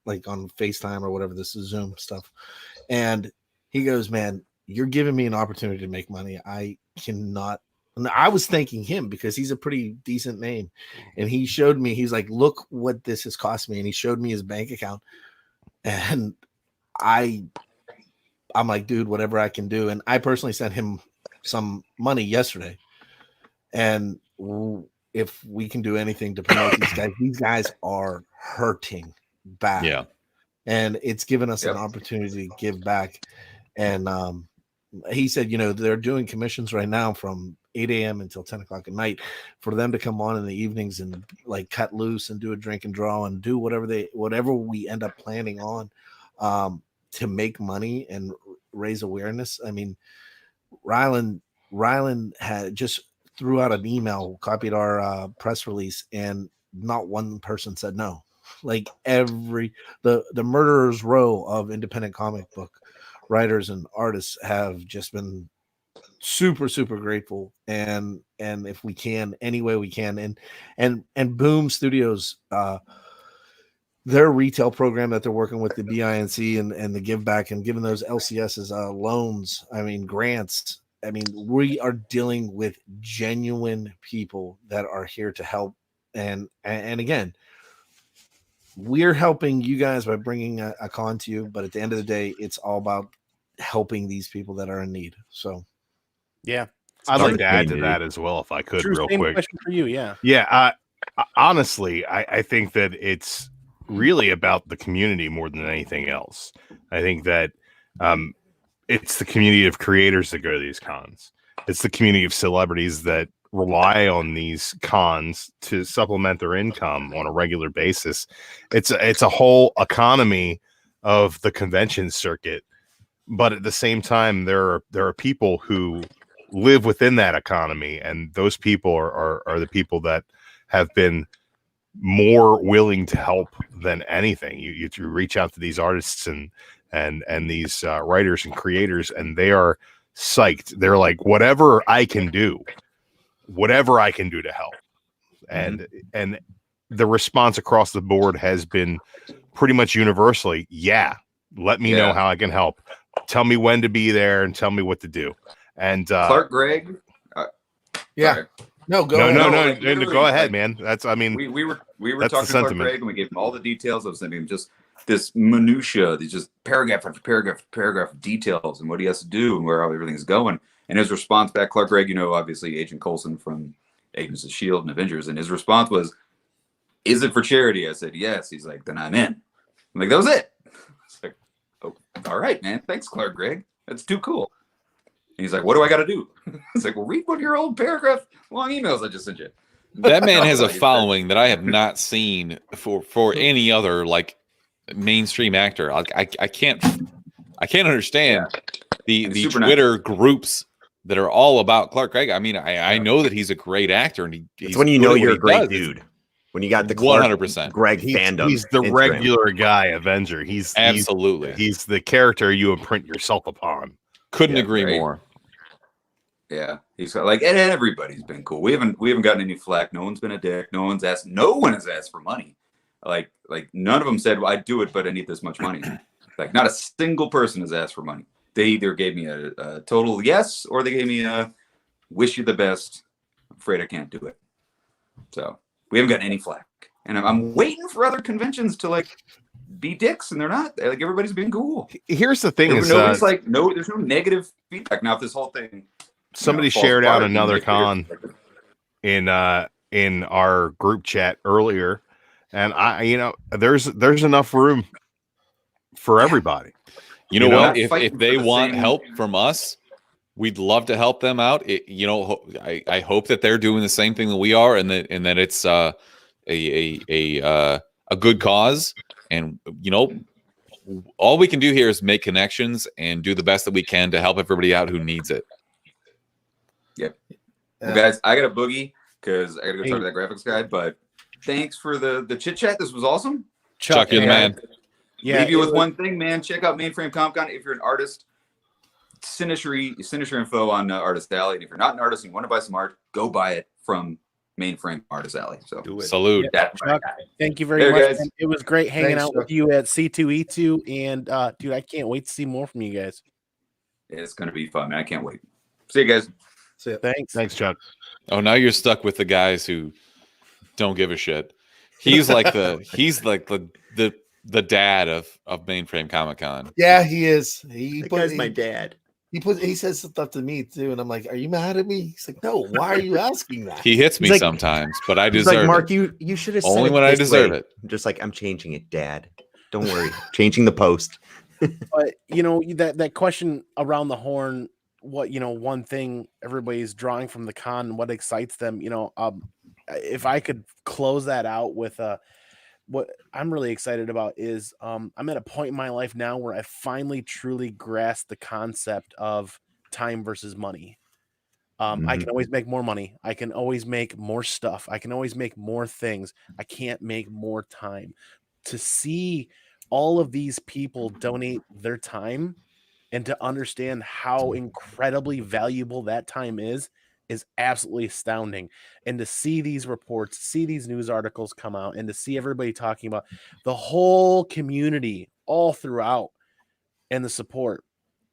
FaceTime or whatever, this is Zoom stuff, and he goes, "Man, you're giving me an opportunity to make money. I cannot." And I was thanking him because he's a pretty decent name, and he showed me. He's like, "Look what this has cost me," and he showed me his bank account, and I'm like, "Dude, whatever I can do." And I personally sent him some money yesterday, and if we can do anything to promote these guys are hurting bad. Yeah, and it's given us an opportunity to give back. And he said, they're doing commissions right now from 8 a.m. until 10 o'clock at night for them to come on in the evenings and like cut loose and do a drink and draw and do whatever we end up planning on to make money and raise awareness. I mean, Rylan had just threw out an email, copied our press release, and not one person said no. Like the murderer's row of independent comic book writers and artists have just been super, super grateful. And if we can, any way we can, and Boom Studios, their retail program that they're working with the BINC and the give back and giving those LCSs loans, grants. We are dealing with genuine people that are here to help. And again, we're helping you guys by bringing a con to you. But at the end of the day, it's all about helping these people that are in need. So, yeah, I'd like to add to that as well, if I could, Drew, real same quick. Question for you, yeah. Yeah. Honestly, I think that it's really about the community more than anything else. I think that it's the community of creators that go to these cons. It's the community of celebrities that rely on these cons to supplement their income on a regular basis. It's a whole economy of the convention circuit. But at the same time, there are people who live within that economy, and those people are the people that have been more willing to help than anything. You reach out to these artists and these writers and creators, and they are psyched. They're like, whatever I can do to help. And the response across the board has been pretty much universally, let me know how I can help. Tell me when to be there and tell me what to do. And Clark Gregg. Sorry. No, go ahead, man. That's, we were talking to Clark Gregg, and we gave him all the details. I was sending him just this minutia, these just paragraph after paragraph after paragraph of details and what he has to do and where everything's going. And his response back, Clark Gregg, obviously Agent Coulson from Agents of S.H.I.E.L.D. and Avengers, and his response was, "Is it for charity?" I said, "Yes." He's like, "Then I'm in." I'm like, that was it. It's like, oh, all right, man. Thanks, Clark Gregg. That's too cool. And he's like, "What do I got to do?" It's like, "Well, read one of your old paragraph long emails I just sent you." That man has a following that I have not seen for any other like mainstream actor. I can't understand the Twitter groups that are all about Clark Gregg. I know that he's a great actor, and he's when you know you're a great dude. When you got the 100% Gregg fandom, he's the regular guy Avenger. He's he's the character you imprint yourself upon. Couldn't agree more. Yeah, he's got and everybody's been cool. We haven't gotten any flack. No one's been a dick. No one has asked for money. Like none of them said, "Well, I'd do it, but I need this much money." Like not a single person has asked for money. They either gave me a total yes, or they gave me a wish you the best. I'm afraid I can't do it. So we haven't gotten any flack, and I'm waiting for other conventions to like be dicks, and they're not. Like, everybody's being cool. Here's the thing: nobody's like, no, there's no negative feedback. Now, if this whole thing, somebody shared out another con in our group chat earlier, and there's enough room for everybody. You know what? If they want help from us, we'd love to help them out. I hope that they're doing the same thing that we are, and that it's a good cause. And all we can do here is make connections and do the best that we can to help everybody out who needs it. Yep. Well, guys, I got a boogie because I got to go talk to that graphics guy. But thanks for the chit chat. This was awesome. Chuck, you're the man. Yeah, leave you with one thing, man. Check out Mainframe Comic Con if you're an artist. Send us your info on Artist Alley. And if you're not an artist and you want to buy some art, go buy it from Mainframe Artist Alley. So do it. Salute. Chuck, thank you very much. It was great hanging out with you at C2E2. And dude, I can't wait to see more from you guys. It's going to be fun, man. I can't wait. See you guys. See you. Thanks, Chuck. Oh, now you're stuck with the guys who don't give a shit. He's like the dad of Mainframe Comic Con. Yeah, he is. That my dad. He says stuff to me too, and I'm like, "Are you mad at me?" He's like, "No, why are you asking that?" He hits me sometimes, but I deserve Mark, it. you should have only when I deserve it. I'm just like, I'm changing it, Dad. Don't worry, changing the post. But that question around the horn, what one thing everybody's drawing from the con, what excites them, if I could close that out with what I'm really excited about is I'm at a point in my life now where I finally truly grasp the concept of time versus money. I can always make more money. I can always make more stuff. I can always make more things. I can't make more time. To see all of these people donate their time and to understand how incredibly valuable that time is absolutely astounding. And to see these reports, see these news articles come out, and to see everybody talking about the whole community all throughout and the support,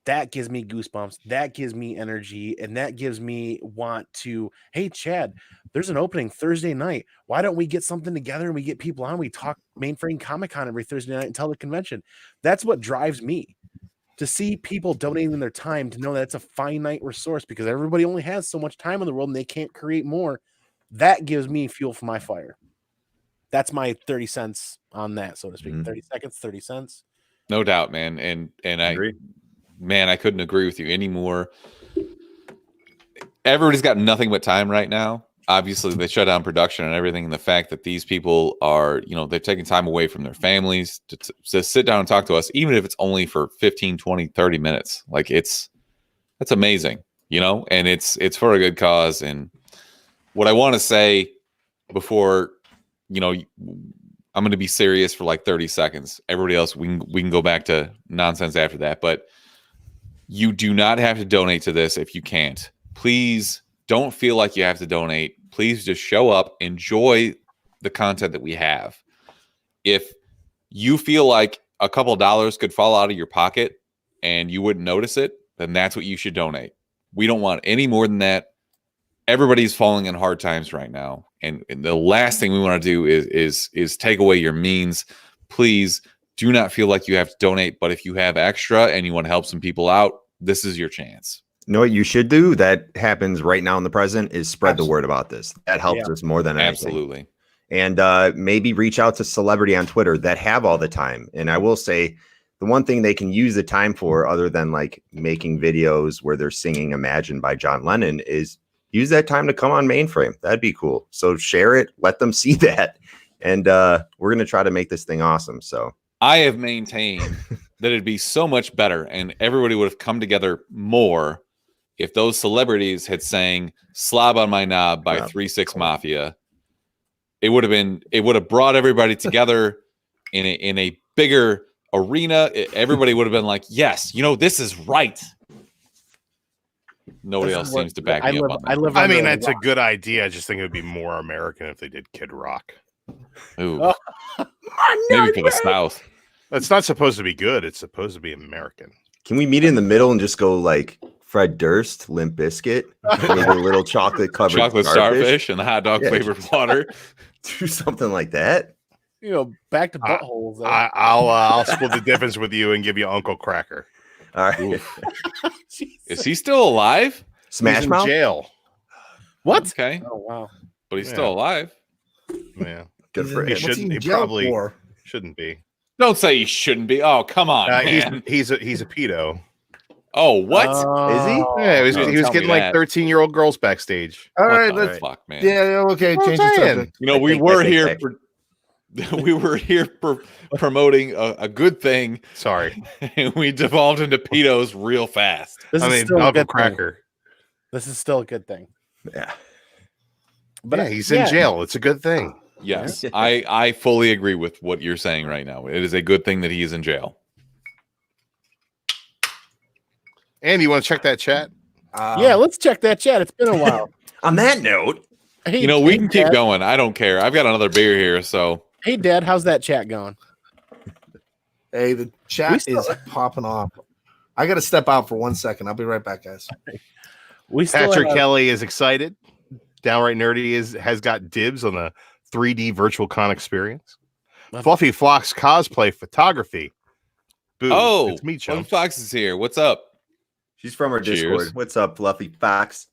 that gives me goosebumps. That gives me energy. And that gives me want to, hey, Chad, there's an opening Thursday night. Why don't we get something together and we get people on? We talk Mainframe Comic Con every Thursday night until the convention. That's what drives me. To see people donating their time, to know that it's a finite resource because everybody only has so much time in the world and they can't create more, that gives me fuel for my fire. That's my 30 cents on that, so to speak. 30 seconds, 30 cents. No doubt, man. And I agree. Man, I couldn't agree with you anymore. Everybody's got nothing but time right now. Obviously, they shut down production and everything. And the fact that these people are, they're taking time away from their families to sit down and talk to us, even if it's only for 15, 20, 30 minutes. Like that's amazing, and it's for a good cause. And what I want to say before, I'm going to be serious for like 30 seconds. Everybody else, we can go back to nonsense after that. But you do not have to donate to this if you can't. Please don't feel like you have to donate. Please just show up, enjoy the content that we have. If you feel like a couple of dollars could fall out of your pocket and you wouldn't notice it, then that's what you should donate. We don't want any more than that. Everybody's falling in hard times right now. And the last thing we want to do is take away your means. Please do not feel like you have to donate. But if you have extra and you want to help some people out, this is your chance. You know what you should do that happens right now in the present is spread the word about this. That helps us more than anything. Absolutely. And maybe reach out to celebrity on Twitter that have all the time. And I will say the one thing they can use the time for, other than like making videos where they're singing Imagine by John Lennon, is use that time to come on Mainframe. That'd be cool. So share it, let them see that. And we're going to try to make this thing awesome. So I have maintained that it'd be so much better and everybody would have come together more if those celebrities had sang "Slob on My Knob" by 3-6 Mafia. It would have brought everybody together in a bigger arena. Everybody would have been like, yes, this is right. Nobody else seems to back me up on that. I mean, that's a good idea. I just think it would be more American if they did Kid Rock. Ooh. Maybe for the South. That's not supposed to be good. It's supposed to be American. Can we meet in the middle and just go like Fred Durst, Limp Bizkit, maybe a little chocolate covered chocolate starfish and the hot dog flavored water? Do something like that. Back to buttholes. I'll split the difference with you and give you Uncle Cracker. All right. Is he still alive? Smash He's in Mouth? jail. What? Okay. Oh wow. But he's still alive. Yeah. Good for him. He probably shouldn't be. Don't say he shouldn't be. Oh, come on, man. He's a pedo. Oh, what? Is he? Yeah, he was getting like 13-year-old girls backstage. All right, let's fuck, man. Yeah, okay. Change the subject. We were here for promoting a good thing. Sorry, and we devolved into pedos real fast. Uncle Cracker. This is still a good thing. Yeah. But he's in jail. It's a good thing. Yes, I fully agree with what you're saying right now. It is a good thing that he is in jail. Andy, you want to check that chat? Yeah, let's check that chat. It's been a while. On that note, hey, we can keep going. I don't care. I've got another beer here, so. Hey, Dad, how's that chat going? Hey, the chat is popping off. I got to step out for 1 second. I'll be right back, guys. Patrick Kelly is excited. Downright Nerdy has got dibs on the 3D virtual con experience. Fluffy Fox cosplay photography. Boo, it's me, Chump. Fluffy Fox is here. What's up? She's from our Discord. What's up, Fluffy Fox?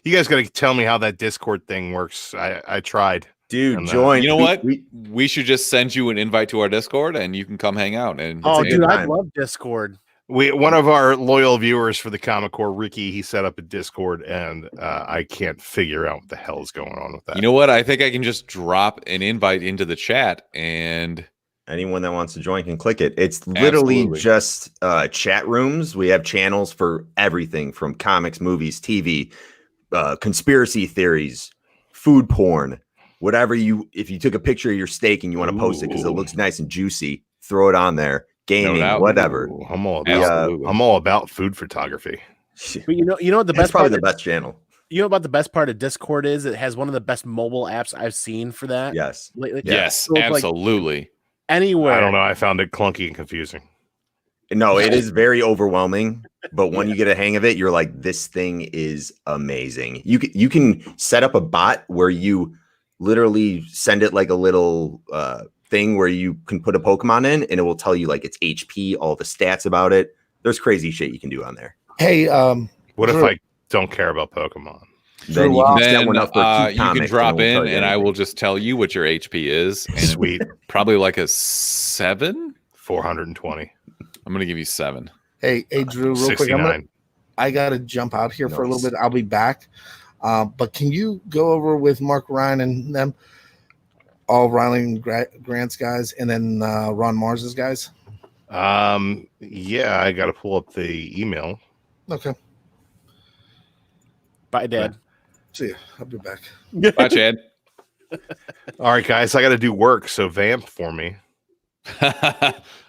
You guys got to tell me how that Discord thing works. I tried. Dude, join. You know what? We should just send you an invite to our Discord, and you can come hang out. And dude, I love Discord. One of our loyal viewers for the Comic Core, Ricky, he set up a Discord, and I can't figure out what the hell is going on with that. You know what? I think I can just drop an invite into the chat, and anyone that wants to join can click it. It's literally just chat rooms. We have channels for everything from comics, movies, TV, conspiracy theories, food porn, whatever if you took a picture of your steak and you want to post it because it looks nice and juicy, throw it on there. Gaming, whatever. I'm all about food photography. But you know what the best probably the best channel. You know about the best part of Discord is it has one of the best mobile apps I've seen for that. Yes. Lately. Yes, so absolutely. Anywhere. I don't know. I found it clunky and confusing. No, it is very overwhelming. But when you get a hang of it, you're like, this thing is amazing. You can set up a bot where you literally send it like a little thing where you can put a Pokemon in and it will tell you like its HP, all the stats about it. There's crazy shit you can do on there. Hey, what if I don't care about Pokemon? Then you can set one up for you can drop in and I will just tell you what your HP is. And sweet. Probably like a 7? 420. I'm gonna give you 7. Hey, Drew, real 69. Quick. I gotta jump out here for a little bit. I'll be back. But can you go over with Mark Ryan and them? All Riley and Grant's guys, and then Ron Mars's guys. Yeah, I got to pull up the email. Okay. Bye, Dad. See you. I'll be back. Bye, Chad. All right, guys, I got to do work, so vamp for me. All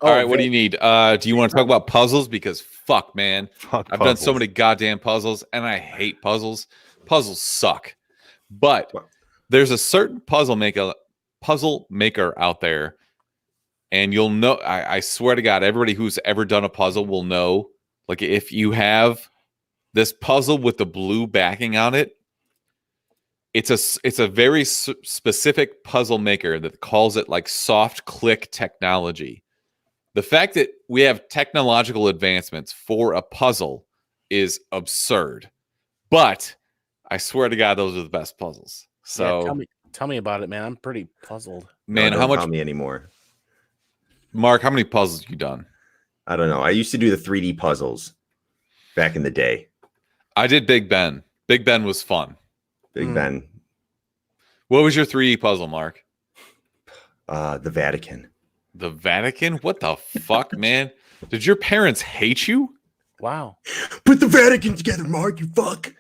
right, what do you need? Do you want to talk about puzzles? Because fuck, man, I've done so many goddamn puzzles, and I hate puzzles. Puzzles suck. But there's a certain puzzle maker out there, and you'll know. I swear to God, everybody who's ever done a puzzle will know. Like if you have this puzzle with the blue backing on it, it's a very specific puzzle maker that calls it like soft click technology. The fact that we have technological advancements for a puzzle is absurd, but I swear to God, those are the best puzzles. So yeah, tell me about it, man. I'm pretty puzzled. Man, how much? Tell me anymore. Mark, how many puzzles have you done? I don't know. I used to do the 3D puzzles back in the day. I did Big Ben. Big Ben was fun. Big Ben. What was your 3D puzzle, Mark? The Vatican. The Vatican? What the fuck, man? Did your parents hate you? Wow. Put the Vatican together, Mark, you fuck.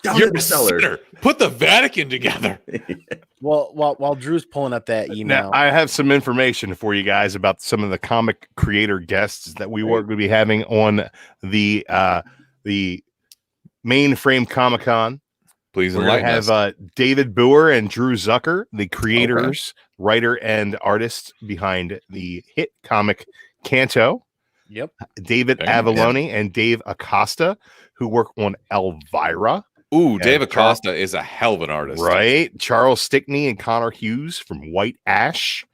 You're a sinner. Put the Vatican together. Well, while Drew's pulling up that email, now, I have some information for you guys about some of the comic creator guests that we were going to be having on the Mainframe Comic Con. Please we're going to have David Boer and Drew Zucker, the creators, writer, and artist behind the hit comic Kanto. Yep. David Avalone and Dave Acosta, who work on Elvira. Ooh, Dave Acosta is a hell of an artist. Right. Charles Stickney and Connor Hughes from White Ash.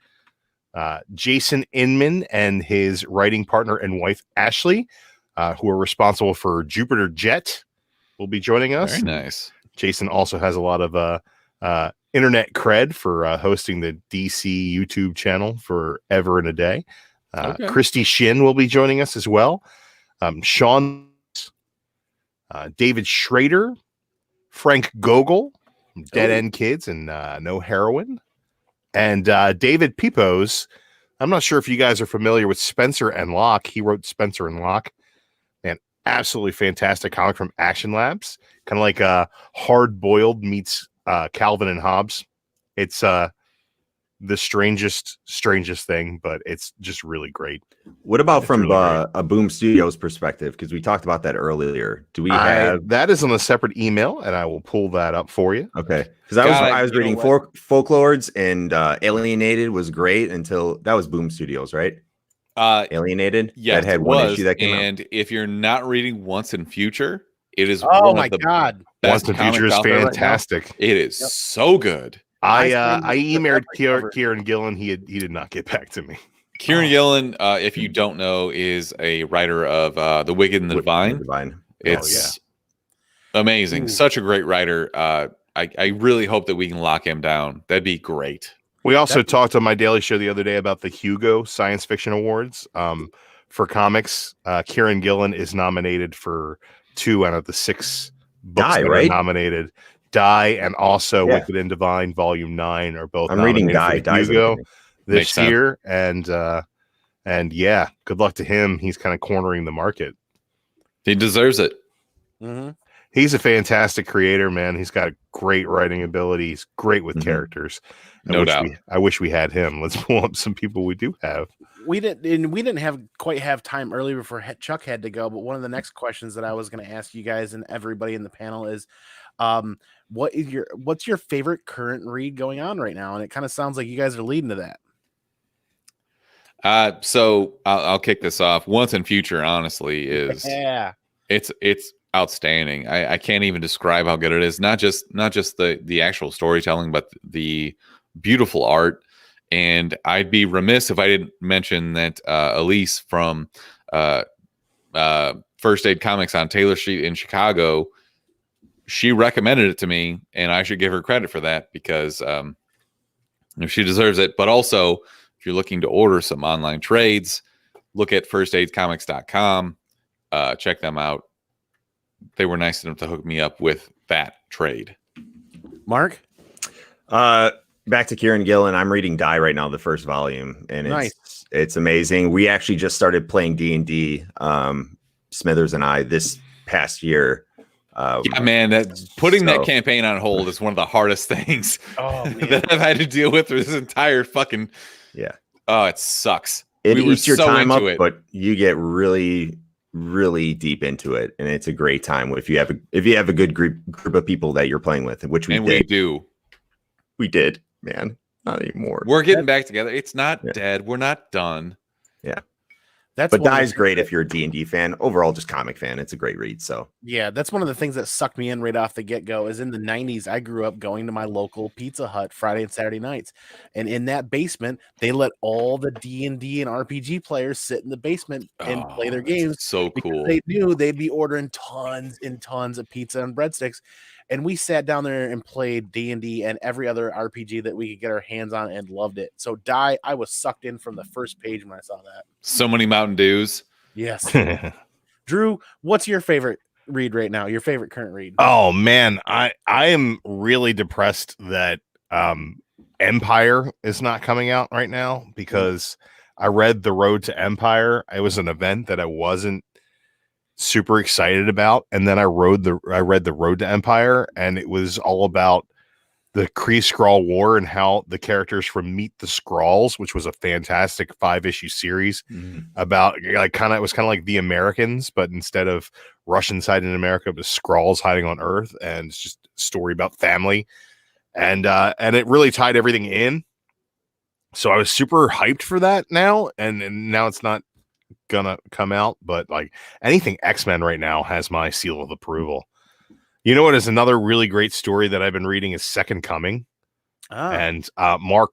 Jason Inman and his writing partner and wife, Ashley, who are responsible for Jupiter Jet, will be joining us. Very nice. Jason also has a lot of internet cred for hosting the DC YouTube channel for Ever and a Day. Christy Shin will be joining us as well. Sean, David Schrader, Frank Gogol, Dead End Kids and No Heroin, and David Pipos. I'm not sure if you guys are familiar with Spencer and Locke. He wrote Spencer and Locke. Man, absolutely fantastic comic from Action Labs. Kind of like Hard Boiled meets Calvin and Hobbes. It's the strangest thing, but it's just really great. What about from a Boom Studios perspective? Because we talked about that earlier. Do we have that? Is on a separate email, and I will pull that up for you. Okay, because I was reading Folklords, and Alienated was great until that was Boom Studios, right? Alienated. Yes, that had one issue that came and out. If you're not reading Once in Future, it is my god, Once in Future is fantastic. Right, it is so good. I emailed Kieran Gillen. He did not get back to me. Kieran Gillen, if you don't know, is a writer of The Wicked and the Divine. It's amazing. Such a great writer. I really hope that we can lock him down. That'd be great. We also talked on my daily show the other day about the Hugo Science Fiction Awards for comics. Kieran Gillen is nominated for 2 out of the 6 books that are nominated. Die and also Wicked and Divine Volume 9 are both. I'm reading Die Hugo this year, and yeah, good luck to him. He's kind of cornering the market. He deserves it. Mm-hmm. He's a fantastic creator, man. He's got great writing ability. He's great with characters. No doubt. I wish we had him. Let's pull up some people we do have. We didn't quite have time earlier before Chuck had to go. But one of the next questions that I was going to ask you guys and everybody in the panel is, what's your favorite current read going on right now? And it kind of sounds like you guys are leading to that. So I'll kick this off. Once in Future, honestly, is it's outstanding. I can't even describe how good it is. Not just the actual storytelling, but the beautiful art. And I'd be remiss if I didn't mention that Elise from First Aid Comics on Taylor Street in Chicago, she recommended it to me, and I should give her credit for that because she deserves it. But also, if you're looking to order some online trades, look at firstaidcomics.com. Check them out. They were nice enough to hook me up with that trade. Mark? Back to Kieran Gillen. I'm reading Die right now, the first volume, and it's amazing. We actually just started playing D&D, Smithers and I, this past year. Yeah, man, putting that campaign on hold is one of the hardest things that I've had to deal with through this entire fucking. Yeah. Oh, it sucks. It eats your time up, but you get really, really deep into it, and it's a great time if you have a good group of people that you're playing with, which we did. We did, man. Not anymore. We're getting back together. It's not dead. We're not done. Yeah. But Die's great if you're a D&D fan. Overall, just comic fan. It's a great read. So yeah, that's one of the things that sucked me in right off the get-go is in the 90s, I grew up going to my local Pizza Hut Friday and Saturday nights. And in that basement, they let all the D&D and RPG players sit in the basement and play their games. So cool. They knew they'd be ordering tons and tons of pizza and breadsticks. And we sat down there and played D&D and every other RPG that we could get our hands on and loved it. So Die, I was sucked in from the first page when I saw that. So many Mountain Dews. Yes. Drew, what's your favorite read right now? Your favorite current read? Oh, man. I am really depressed that Empire is not coming out right now because I read The Road to Empire. It was an event that I wasn't super excited about, and then I read the Road to Empire, and it was all about the Kree Skrull War and how the characters from Meet the Skrulls, which was a fantastic 5-issue series about it was kind of like the Americans, but instead of Russians hiding in America, it was Skrulls hiding on Earth, and it's just a story about family, and it really tied everything in. So I was super hyped for that now, and now it's not gonna come out, but like anything X-Men right now has my seal of approval. You know what is another really great story that I've been reading is Second Coming. And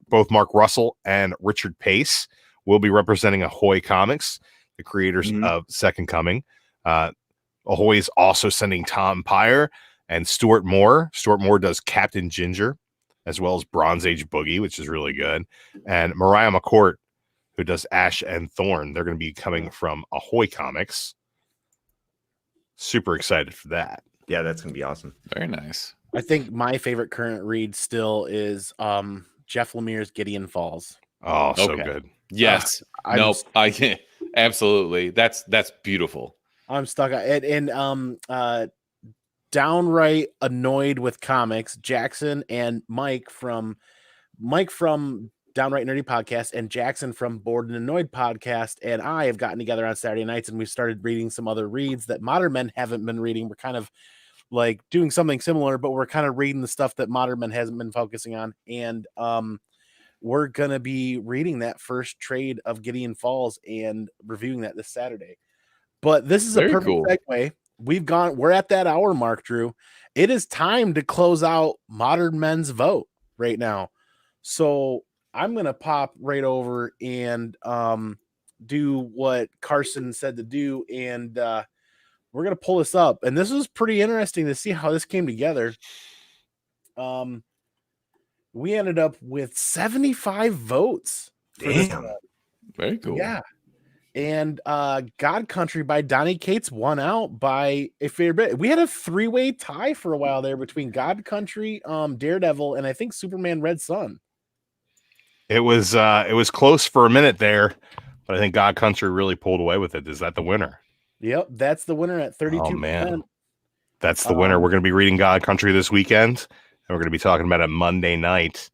both Mark Russell and Richard Pace will be representing Ahoy Comics, the creators of Second Coming. Ahoy is also sending Tom Pyre and Stuart Moore. Stuart Moore does Captain Ginger, as well as Bronze Age Boogie, which is really good. And Mariah McCourt, who does Ash and Thorn. They're going to be coming from Ahoy Comics. Super excited for that. Yeah, that's going to be awesome. Very nice. I think my favorite current read still is Jeff Lemire's Gideon Falls. Oh, so good. Yes. Nope. I can't. Absolutely. That's beautiful. I'm stuck. And downright annoyed with comics. Jackson and Mike from Downright Nerdy Podcast and Jackson from Bored and Annoyed Podcast and I have gotten together on Saturday nights and we started reading some other reads that Modern Men haven't been reading. We're kind of like doing something similar, but we're kind of reading the stuff that Modern Men hasn't been focusing on. And we're going to be reading that first trade of Gideon Falls and reviewing that this Saturday. But this is a perfect segue. We're at that hour mark, Drew. It is time to close out Modern Men's vote right now. So I'm going to pop right over and do what Carson said to do. And we're going to pull this up. And this was pretty interesting to see how this came together. We ended up with 75 votes. Damn. Very cool. Yeah. And God Country by Donnie Cates won out by a fair bit. We had a 3-way tie for a while there between God Country, Daredevil, and I think Superman Red Sun. It was close for a minute there, but I think God Country really pulled away with it. Is that the winner? Yep, that's the winner at 32%. Oh, man. That's the winner. We're going to be reading God Country this weekend, and we're going to be talking about it Monday night.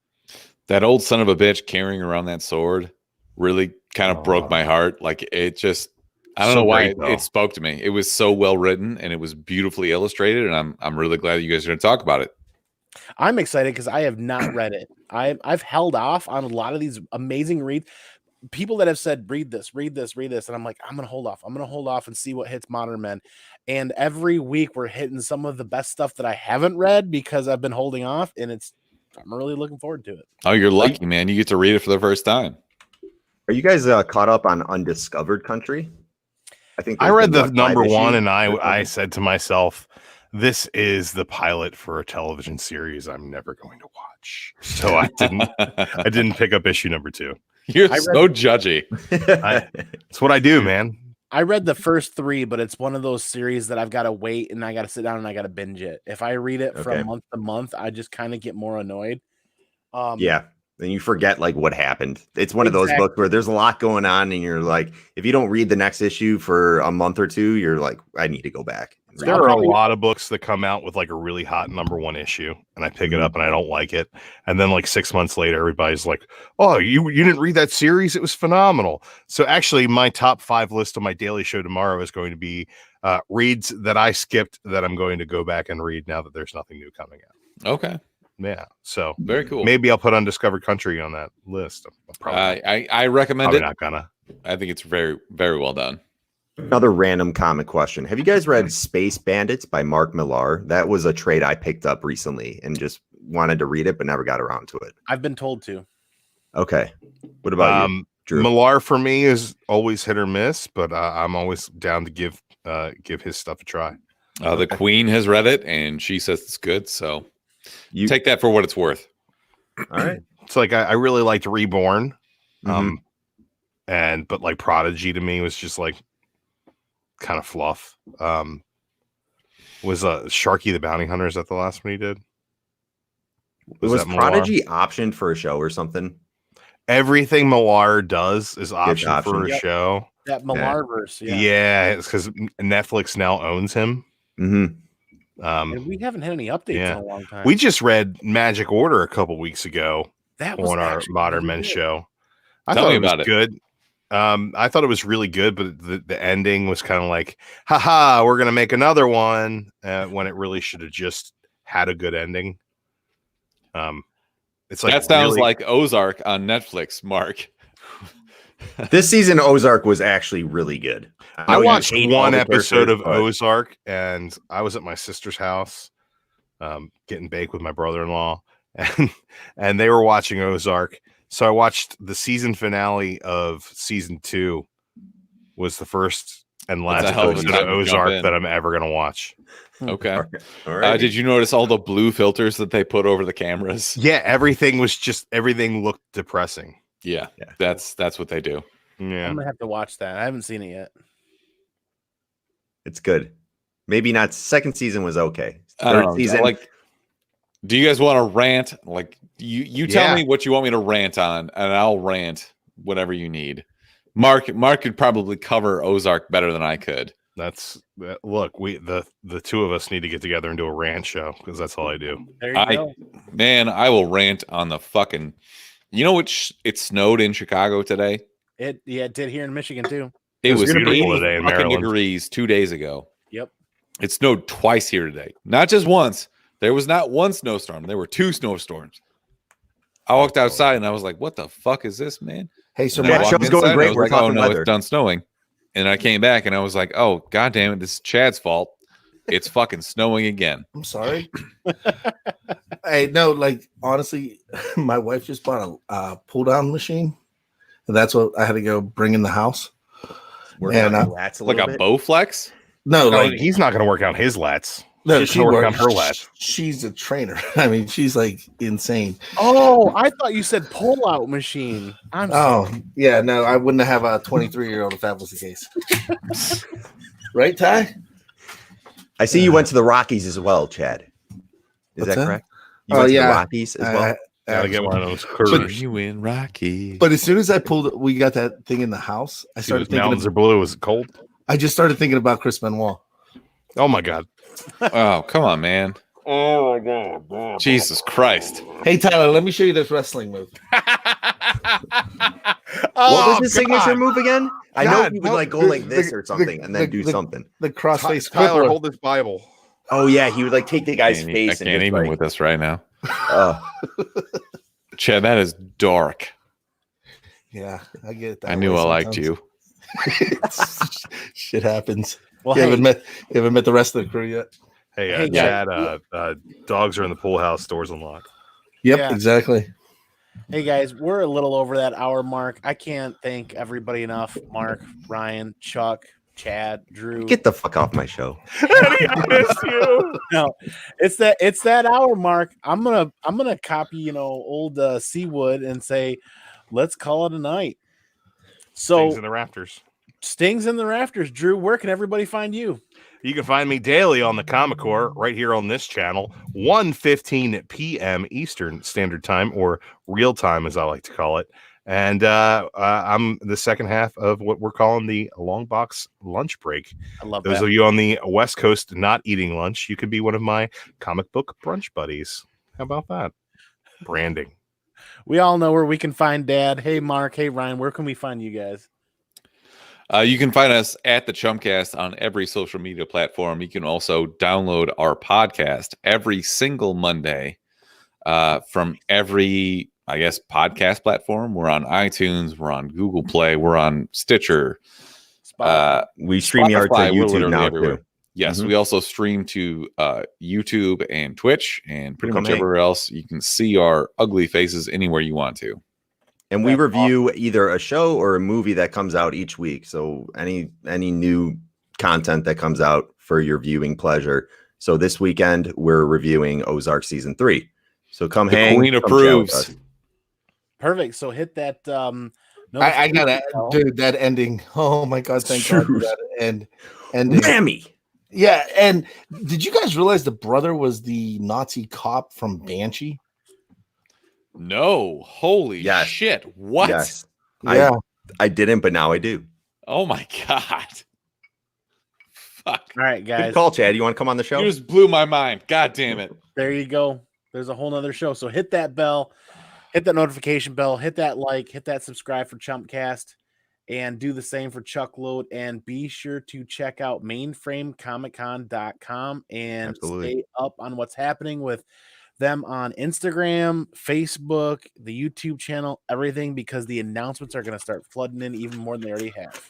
That old son of a bitch carrying around that sword really kind of broke my heart. Like it just, I don't know why it spoke to me. It was so well written and it was beautifully illustrated, and I'm really glad you guys are going to talk about it. I'm excited because I have not read it. I've held off on a lot of these amazing reads. People that have said, read this. And I'm like, I'm going to hold off and see what hits Modern Men. And every week we're hitting some of the best stuff that I haven't read because I've been holding off, and I'm really looking forward to it. Oh, you're lucky, man. You get to read it for the first time. Are you guys caught up on Undiscovered Country? I think I read the number one, and I said to myself, this is the pilot for a television series I'm never going to watch. So I didn't pick up issue number 2. You're so judgy. It's what I do, man. I read the first 3, but it's one of those series that I've got to wait and I got to sit down and I got to binge it. If I read it from month to month, I just kind of get more annoyed. Yeah. Then you forget like what happened. It's one of those books where there's a lot going on, and you're like, if you don't read the next issue for a month or 2, you're like, I need to go back. There are a lot of books that come out with like a really hot number 1 issue, and I pick it up and I don't like it. And then like 6 months later, everybody's like, oh, you didn't read that series? It was phenomenal. So actually my top 5 list on my daily show tomorrow is going to be reads that I skipped that I'm going to go back and read now that there's nothing new coming out. Okay. Yeah. So very cool. Maybe I'll put Undiscovered Country on that list. I recommend it. Not gonna. I think it's very, very well done. Another random comic question. Have you guys read Space Bandits by Mark Millar? That was a trade I picked up recently and just wanted to read it, but never got around to it. I've been told to. Okay. What about you, Drew? Millar for me is always hit or miss, but I'm always down to give his stuff a try. The Queen has read it and she says it's good. So you take that for what it's worth. All right. It's like I really liked Reborn. But like Prodigy to me was just like kind of fluff. Was Sharky the Bounty Hunter, is that the last one he did? Was Prodigy optioned for a show or something? Everything Millar does is optioned for a show. That Millarverse, yeah, it's because Netflix now owns him. And we haven't had any updates in a long time. We just read Magic Order a couple weeks ago on our Modern Men show. I thought it was good. I thought it was really good, but the ending was kind of like, haha, we're gonna make another one, when it really should have just had a good ending. It's like that sounds like Ozark on Netflix, Mark. This season, Ozark was actually really good. I watched one the episode of but... Ozark, and I was at my sister's house, getting baked with my brother-in-law, and they were watching Ozark. So I watched the season finale of season 2. Was the first and last episode of Ozark that I'm ever gonna watch. Okay. All right. Did you notice all the blue filters that they put over the cameras? Yeah, everything looked depressing. Yeah. That's what they do. Yeah, I'm gonna have to watch that. I haven't seen it yet. It's good. Maybe not. Second season was okay. Third season, like. Do you guys want to rant? Like you tell me what you want me to rant on, and I'll rant whatever you need. Mark could probably cover Ozark better than I could. Look, the two of us need to get together and do a rant show because that's all I do. There you go. Man, I will rant on the fucking. You know what? It snowed in Chicago today. It did here in Michigan too. It was beautiful 80 today in fucking Maryland. degrees 2 days ago. Yep. It snowed twice here today, not just once. There was not one snowstorm. There were 2 snowstorms. I walked outside and I was like, "What the fuck is this, man?" Hey, so that show's going great. We're like, talking "Oh no, weather. it's done snowing." And I came back and I was like, "Oh god damn it, this is Chad's fault. It's fucking snowing again." I'm sorry. Hey, no, like honestly, my wife just bought a pull down machine, and that's what I had to go bring in the house. working And, on your lats a Like little a bit. Bowflex? No, No, like he's not going to work out his lats. no, She's working on her lats. She's a trainer. I mean, she's like insane. Oh, I thought you said pull-out machine. I'm sorry. Yeah, no, I wouldn't have a 23-year-old if that was the case. Right, Ty? I see you went to the Rockies as well, Chad. Is What's that that? correct? You went to the Rockies as well. Gotta get one of those Are curves. you in Rocky? But as soon as we got that thing in the house, I See, started those thinking. mountains are blue. Is it cold? I just started thinking about Chris Benoit. Oh my god. Oh, come on, man. Oh my god. Jesus Christ. Hey, Tyler, let me show you this wrestling move. What was his signature move again? I know God, he would no, like go like this or something and then do something. The crossface Tyler, crippler. hold this Bible. Oh yeah, he would like take the guy's I face can't and just, even like, with this right now. uh, Chad, that is dark. Yeah, I get it. I knew I liked you. Shit happens. Well, You hey, haven't met the rest of the crew yet. Hey, Hey, Chad, dogs are in the pool house, doors unlocked. Yep, Yeah. exactly. hey guys, we're a little over that hour mark. I can't thank everybody enough. Mark, Ryan, Chuck, Chad, Drew. get the fuck off my show. I missed you. No, it's that hour mark. I'm gonna copy old Seawood and say, let's call it a night. So Things in the rafters. Stings in the Rafters. Drew, where can everybody find you? You can find me daily on the Comic Core right here on this channel, 1:15 p.m. Eastern Standard Time, or real time, as I like to call it. And I'm the second half of what we're calling the Long Box Lunch Break. I love Those that. of you on the West Coast not eating lunch, you could be one of my comic book brunch buddies. How about that? Branding. We all know where we can find Dad. Hey, Mark. Hey, Ryan. Where can we find you guys? You can find us at the ChumpCast on every social media platform. You can also download our podcast every single Monday from every, I guess, podcast platform. We're on iTunes. We're on Google Play. We're on Stitcher. We stream yards Spotify, on we're YouTube literally now everywhere. too. Yes, Mhm. we also stream to YouTube and Twitch and pretty Come much hang. everywhere else. You can see our ugly faces anywhere you want to. And we That's review either a show or a movie that comes out each week. So any new content that comes out for your viewing pleasure. So this weekend we're reviewing Ozark season 3. So come The hang. Queen come chat approves. with us. Perfect. So hit that. I gotta, dude, that ending. Oh my god, thank God for that ending. Mammy. Yeah, and did you guys realize the brother was the Nazi cop from Banshee? No, holy Yes. shit! What? Yes. Yeah, I didn't, but now I do. Oh my god! Fuck! All right, Good guys. call, Chad. You want to come on the show? You just blew my mind. God damn it! There you go. There's a whole nother show. So hit that bell, hit that notification bell, hit that like, hit that subscribe for ChumpCast, and do the same for Chuckload. And be sure to check out mainframecomiccon.com and Absolutely. stay up on what's happening with them on Instagram, Facebook, the YouTube channel, everything, because the announcements are going to start flooding in even more than they already have.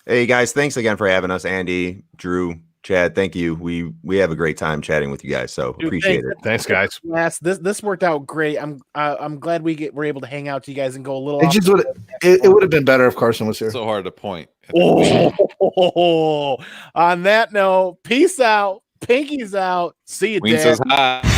Hey guys, thanks again for having us. Andy, Drew, Chad, thank you. We have a great time chatting with you guys, so appreciate it. Thanks, guys. Yes, this worked out great. I'm glad we're able to hang out to you guys and go a little. It would have been better if Carson was here. So hard to point. On that note, peace out. Pinky's out. See you, Queen Dad. says hi.